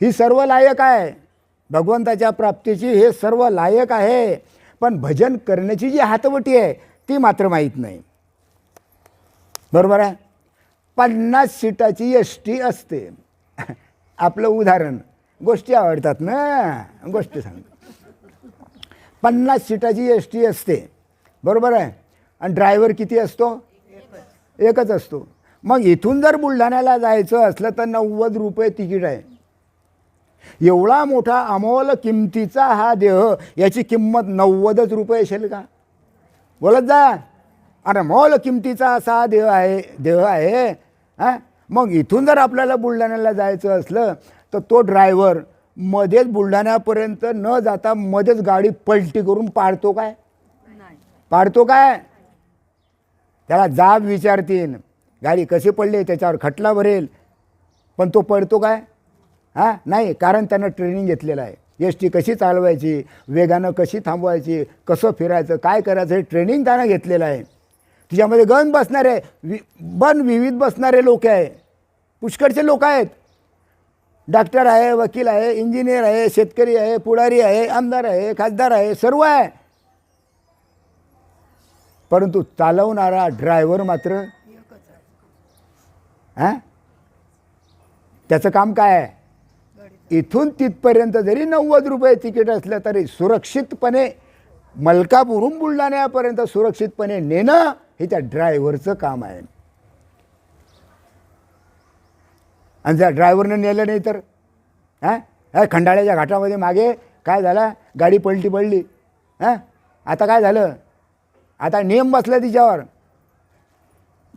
ही सर्व लायक आहे भगवंताच्या प्राप्तीची, हे सर्व लायक आहे. पण भजन करण्याची जी हातवटी आहे ती मात्र माहीत नाही, बरोबर आहे. 50 सीटाची एसटी असते. आपलं उदाहरण, गोष्टी आवडतात ना, गोष्टी सांगतो. 50 सीटाची एसटी असते, बरोबर आहे. आणि ड्रायव्हर किती असतो? एकच असतो. मग इथून जर बुलढाण्याला जायचं असलं तर 90 रुपये तिकीट आहे. एवढा मोठा अमोल किमतीचा हा देह, याची किंमत 90च रुपये असेल का? बोलत जा. अरे मोल किमतीचा असा देह आहे. हां, मग इथून जर आपल्याला बुलढाण्याला जायचं असलं तर तो ड्रायव्हर मध्येच बुलढाण्यापर्यंत न जाता मध्येच गाडी पलटी करून पाडतो काय? पाडतो काय? त्याला जाब विचारतील, गाडी कशी पडली, त्याच्यावर खटला भरेल, पण तो पडतो काय? हां, नाही. कारण त्यानं ट्रेनिंग घेतलेलं आहे. एस टी कशी चालवायची, वेगानं कशी थांबवायची, कसं फिरायचं, काय करायचं, हे ट्रेनिंग त्यानं घेतलेलं आहे. तिच्यामध्ये गण बसणारे विविध बसणारे लोक आहे, पुष्कळचे लोक आहेत. डॉक्टर आहे, वकील आहे, इंजिनियर आहे, शेतकरी आहे, पुढारी आहे, आमदार आहे, खासदार आहे, सर्व आहे. परंतु चालवणारा ड्रायव्हर मात्र हां, त्याचं काम काय आहे? इथून तिथपर्यंत जरी 90 रुपये तिकीट असलं तरी सुरक्षितपणे मलकापूरहून बुलढाण्यापर्यंत सुरक्षितपणे नेणं हे त्या ड्रायव्हरचं काम आहे. आणि त्या ड्रायव्हरनं नेलं नाही तर हां खंडाळ्याच्या घाटामध्ये मागे काय झालं, गाडी पडली हां. आता काय झालं, आता नियम बसला तिच्यावर.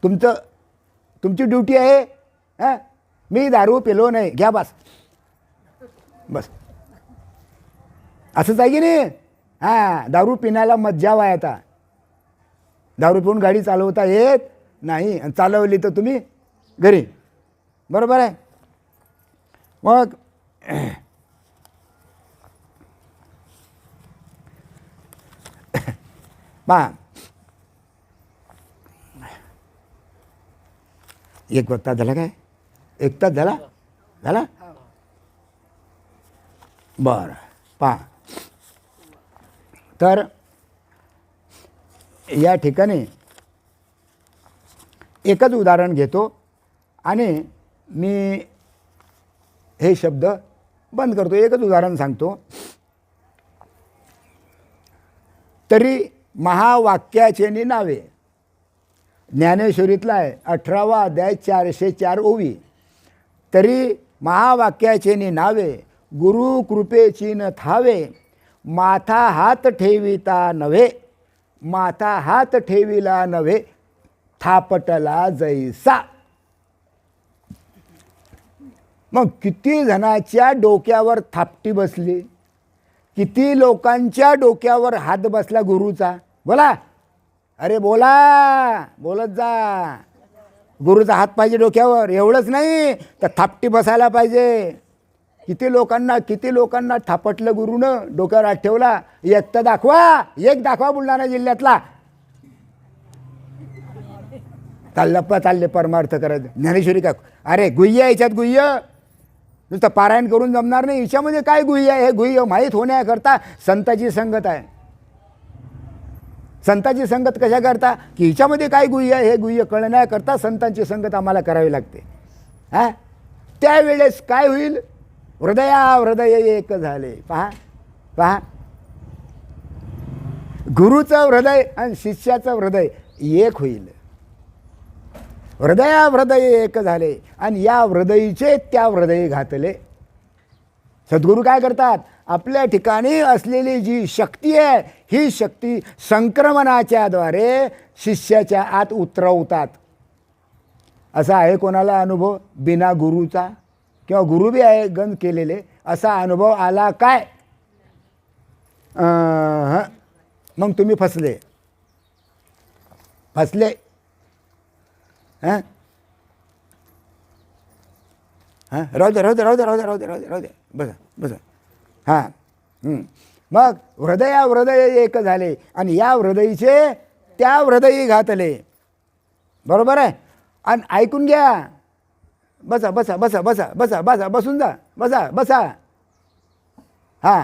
तुमची ड्युटी आहे हां, मी दारू पिलो नाही, घ्या बस असंच आहे की नाही. हां दारू पिण्याला मज्जा आहे. आता दारू पिऊन गाडी चालवता येत नाही, आणि चालवली तर तुम्ही घरी, बरोबर आहे. मग पहा, एक तास झाला काय, एक तास झाला बरं. पहा, तर या ठिकाणी एकच उदाहरण घेतो आणि मी हे शब्द बंद करतो. एकच उदाहरण सांगतो. तरी महावाक्याचे नावे, ज्ञानेश्वरीतला आहे 18वा अध्याय 404 ओवी. तरी महावाक्याचे नावे, गुरु कृपेची न थावे, माथा हात ठेविता नव्हे, माथा हात ठेविला नव्हे, थापटला जैसा. मग किती जणाच्या डोक्यावर थापटी बसली, किती लोकांच्या डोक्यावर हात बसला गुरुचा. बोला, अरे बोलत जा. गुरुचा हात पाहिजे डोक्यावर, एवढंच नाही तर थापटी बसायला पाहिजे. किती लोकांना थापटलं गुरुनं, डोक्यावर हात ठेवला. एक तर दाखवा बुलढाणा जिल्ह्यातला. चालले परमार्थ करायचं. ज्ञानेश्वरी काय, अरे गुह्य याच्यात, गुह्य नुसतं पारायण करून जमणार नाही. याच्यामध्ये काय गुह्य आहे, हे गुह्य माहीत होण्याकरता संताची संगत आहे. संतांची संगत कशा करता, की हिच्यामध्ये काय गुह्य आहे हे गुह्य कळण्याकरता संतांची संगत आम्हाला करावी लागते. हां, त्यावेळेस काय होईल, हृदय एक झाले. पहा, गुरुचं हृदय आणि शिष्याचं हृदय एक होईल. हृदय एक झाले आणि या हृदयीचे त्या हृदय घातले. सद्गुरू काय करतात, आपल्या ठिकाणी असलेली जी शक्ती आहे, ही शक्ती संक्रमणाच्या द्वारे शिष्याच्या आत उतरवतात. असा आहे कोणाला अनुभव बिना गुरुचा, किंवा गुरु बी आहे गंध केलेले, असा अनुभव आला काय. मग तुम्ही फसले. हां राहू दे बसा. हां मग हृदय एक झाले आणि या हृदयीचे त्या हृदयी घातले. बरोबर आहे. आणि ऐकून घ्या, बसा बसून जा, बसा. हां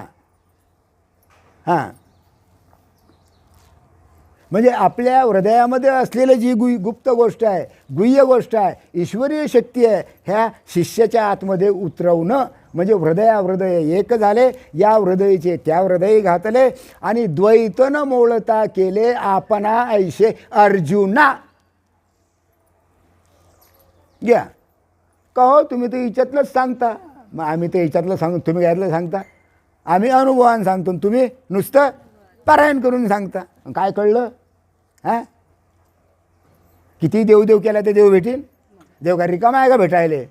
म्हणजे आपल्या हृदयामध्ये असलेली जी गुप्त गोष्ट आहे, गुह्य गोष्ट आहे, ईश्वरीय शक्ती आहे, ह्या शिष्याच्या आतमध्ये उतरवणं म्हणजे हृदय एक झाले. या हृदयीचे त्या हृदयी घातले आणि द्वैत न मोळता केले आपणा ऐशे अर्जुना. घ्या का हो, तुम्ही तर हिच्यातलंच सांगता, मग आम्ही तर हिच्यातलं सांगतो, तुम्ही यातलं सांगता. आम्ही अनुभवान सांगतो, तुम्ही नुसतं पारायण करून सांगता. काय कळलं? हां, किती देव केला ते देव भेटील? देव का रिकामा आहे का भेटायले?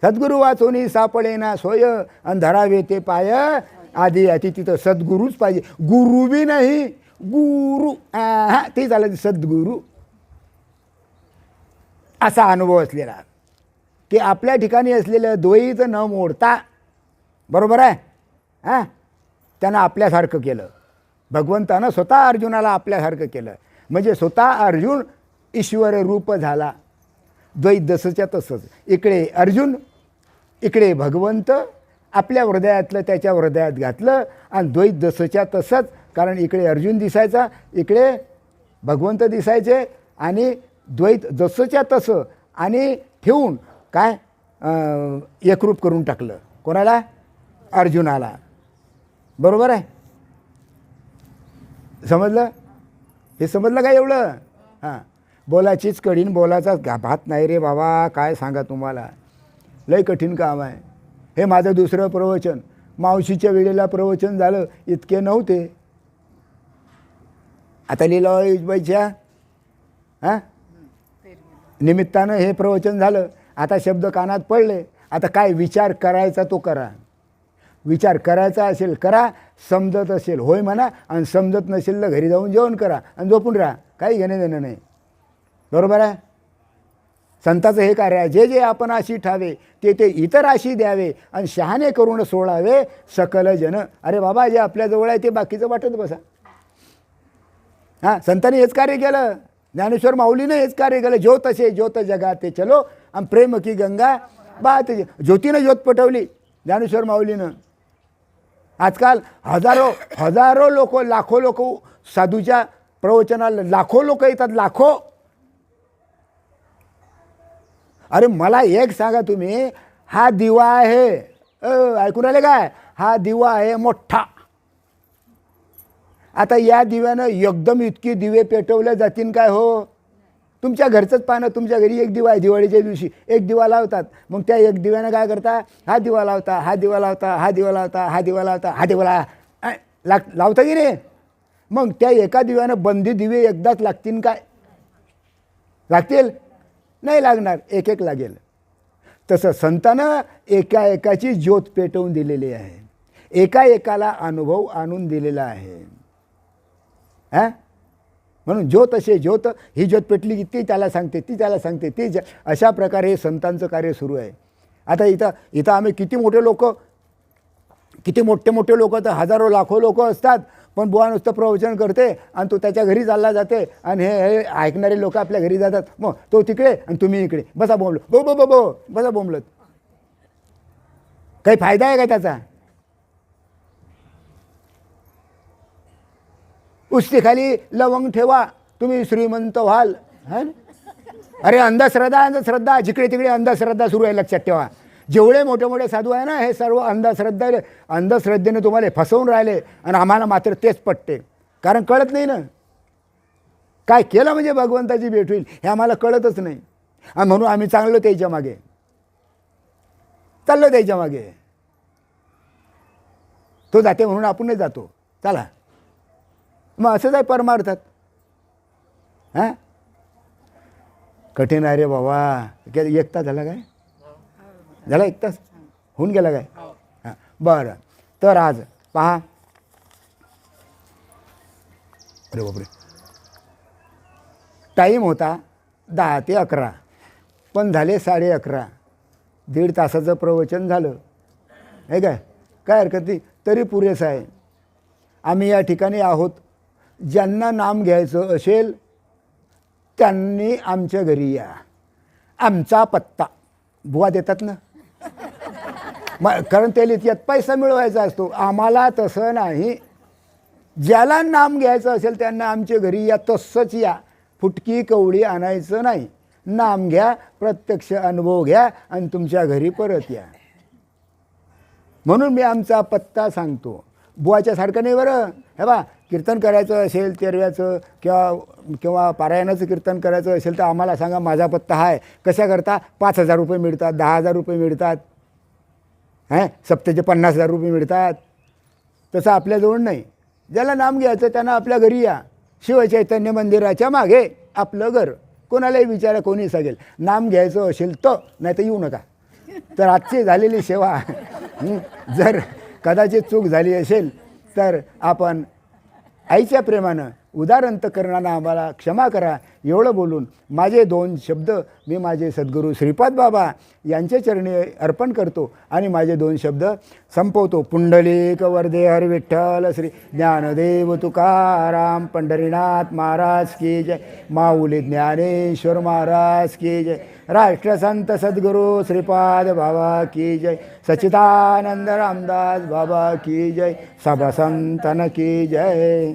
सद्गुरू वाचोनी सापडे ना सोय, अंधरावे ते पाय आधी अति. तिथं सद्गुरूच पाहिजे, गुरु बी नाही. गुरु ते झालं सद्गुरू. असा अनुभव असलेला की आपल्या ठिकाणी असलेलं द्वैत न मोडता, बरोबर आहे. त्यानं आपल्यासारखं केलं. भगवंतानं स्वतः अर्जुनाला आपल्यासारखं केलं. म्हणजे स्वतः अर्जुन ईश्वर रूप झाला. द्वैत जसंच्या तसंच, इकडे अर्जुन, इकडे भगवंत. आपल्या हृदयातलं त्याच्या हृदयात घातलं आणि द्वैत जसंच्या तसंच. कारण इकडे अर्जुन दिसायचा, इकडे भगवंत दिसायचे आणि द्वैत जसंच्या तसं आणि ठेवून काय एकरूप करून टाकलं. कोणाला? अर्जुनाला. बरोबर आहे. समजलं? हे समजलं का एवढं? बोलाचीच कडीन बोलाचाच भात नाही रे बाबा. काय सांगा तुम्हाला. लय कठीण काम आहे. हे माझं दुसरं प्रवचन. मावशीच्या वेळेला प्रवचन झालं, इतके नव्हते. आता लीलाबाईच्या हां निमित्तानं हे प्रवचन झालं. आता शब्द कानात पडले. आता काय विचार करायचा तो करा. विचार करायचा असेल करा, समजत असेल होय म्हणा, आणि समजत नसेल तर घरी जाऊन जेवण करा आणि झोपून राहा. काही घेणं देणं नाही. बरोबर आहे. संताचं हे कार्य आहे. जे जे आपण आशी ठावे ते ते इतर आशी द्यावे आणि शहाणे करून सोडावे सकल जन. अरे बाबा, जे आपल्याजवळ आहे ते बाकीचं वाटत बसा. हां, संतांनी हेच कार्य केलं. ज्ञानेश्वर माऊलीनं हेच कार्य केलं. ज्योत असे ज्योत जगाते चलो आणि प्रेम की गंगा बात. ज्योतीनं ज्योत पेटवली ज्ञानेश्वर माऊलीनं. आजकाल हजारो लोक, लाखो लोक साधूच्या प्रवचनाला लाखो लोक येतात, लाखो. अरे मला एक सांगा तुम्ही, हा दिवा आहे, ऐकून राहिले काय, हा दिवा आहे मोठा. आता या दिव्यानं एकदम इतकी दिवे पेटवल्या जातील काय हो. तुमच्या घरचंच पानं, तुमच्या घरी एक दिवा आहे, दिवाळीच्या दिवशी एक दिवा लावतात. मग त्या एक दिव्यानं काय करता, हा दिवा लावता, हा दिवा लावता, हा दिवा लावता, हा दिवा लावता, हा दिवा लावता की नाही. मग त्या एका दिव्यानं बंदी दिवे एकदाच लागतील काय, लागतील नाही लागणार, एक एक लागेल. तसं संतानं एका एकाची ज्योत पेटवून दिलेली आहे, एका एकाला अनुभव आणून दिलेला आहे. हां, म्हणून ज्योत असे ज्योत, ही ज्योत पेटली की ती त्याला सांगते, ती त्याला सांगते, ती अशा प्रकारे संतांचं कार्य सुरू आहे. आता इथं आम्ही किती मोठे लोक, किती मोठे मोठे लोक, तर हजारो लाखो लोक असतात. पण बुवा नुसतं प्रवचन करते आणि तो त्याच्या घरी चालला जाते आणि हे ऐकणारे लोक आपल्या घरी जातात. मग तो तिकडे आणि तुम्ही इकडे बसा बोंबलत, बो बसा बोंबलत. काही फायदा आहे का त्याचा. उस्तीखाली लवंग ठेवा, तुम्ही श्रीमंत व्हाल. हां, अरे अंधश्रद्धा जिकडे तिकडे अंधश्रद्धा सुरू आहे, लक्षात ठेवा. जेवढे मोठे मोठे साधू आहे ना, हे सर्व अंधश्रद्धेने तुम्हाला फसवून राहिले आणि आम्हाला मात्र तेच पटते. कारण कळत नाही ना, काय केलं म्हणजे भगवंताची भेट होईल हे आम्हाला कळतच नाही. आणि म्हणून आम्ही चाललो त्याच्या मागे. तो जाते म्हणून आपणही जातो, चला. मग असंच आहे परमार्थात. हां, कठीण आहे रे बाबा. एक तास झाला काय, झाला एक तास होऊन गेला काय. हां, बरं. तर आज पहा, अरे बापरे, टाईम होता 10 ते 11, पण झाले 11:30. 1.5 तासाचं प्रवचन झालं आहे काय हरकत नाही, तरी पुरेसं आहे. आम्ही या ठिकाणी आहोत. ज्यांना नाम घ्यायचं असेल त्यांनी आमच्या घरी या. आमचा पत्ता बुवा देतात ना, कारण त्याला यात पैसा मिळवायचा असतो. आम्हाला तसं नाही. ज्याला नाम घ्यायचं असेल त्यांना आमच्या घरी या, तसंच या. फुटकी कवडी आणायचं नाही. नाम घ्या, प्रत्यक्ष अनुभव घ्या आणि तुमच्या घरी परत या. म्हणून मी आमचा पत्ता सांगतो. बुवाच्या सारखं नाही बरं. हे बा, कीर्तन करायचं असेल तेरव्याचं किंवा पारायणाचं कीर्तन करायचं असेल तर आम्हाला सांगा, माझा पत्ता आहे. कशा करता, 5,000 रुपये मिळतात, 10,000 रुपये मिळतात, हां, सप्त्याचे 50,000 रुपये मिळतात. तसं आपल्याजवळ नाही. ज्याला नाम घ्यायचं त्यांना आपल्या घरी या. शिवचैतन्य मंदिराच्या मागे आपलं घर. कोणालाही विचारा, कोणी सांगेल. नाम घ्यायचं असेल तर, नाही तर येऊ नका. तर आजची झालेली सेवा जर कदाचित चूक झाली असेल तर आपण आईच्या प्रेमानं उदार अंतकरणानं आम्हाला क्षमा करा. एवढं बोलून माझे 2 शब्द मी माझे सद्गुरू श्रीपाद बाबा यांच्या चरणी अर्पण करतो आणि माझे 2 शब्द संपवतो. पुंडलिक वरदे हर विठ्ठल श्री ज्ञानदेव तुकाराम पंढरीनाथ महाराज की जय. माऊली ज्ञानेश्वर महाराज की जय. राष्ट्रसंत सद्गुरू श्रीपाद बाबा की जय. सच्चिदानंद रामदास बाबा की जय. सब संतन की जय.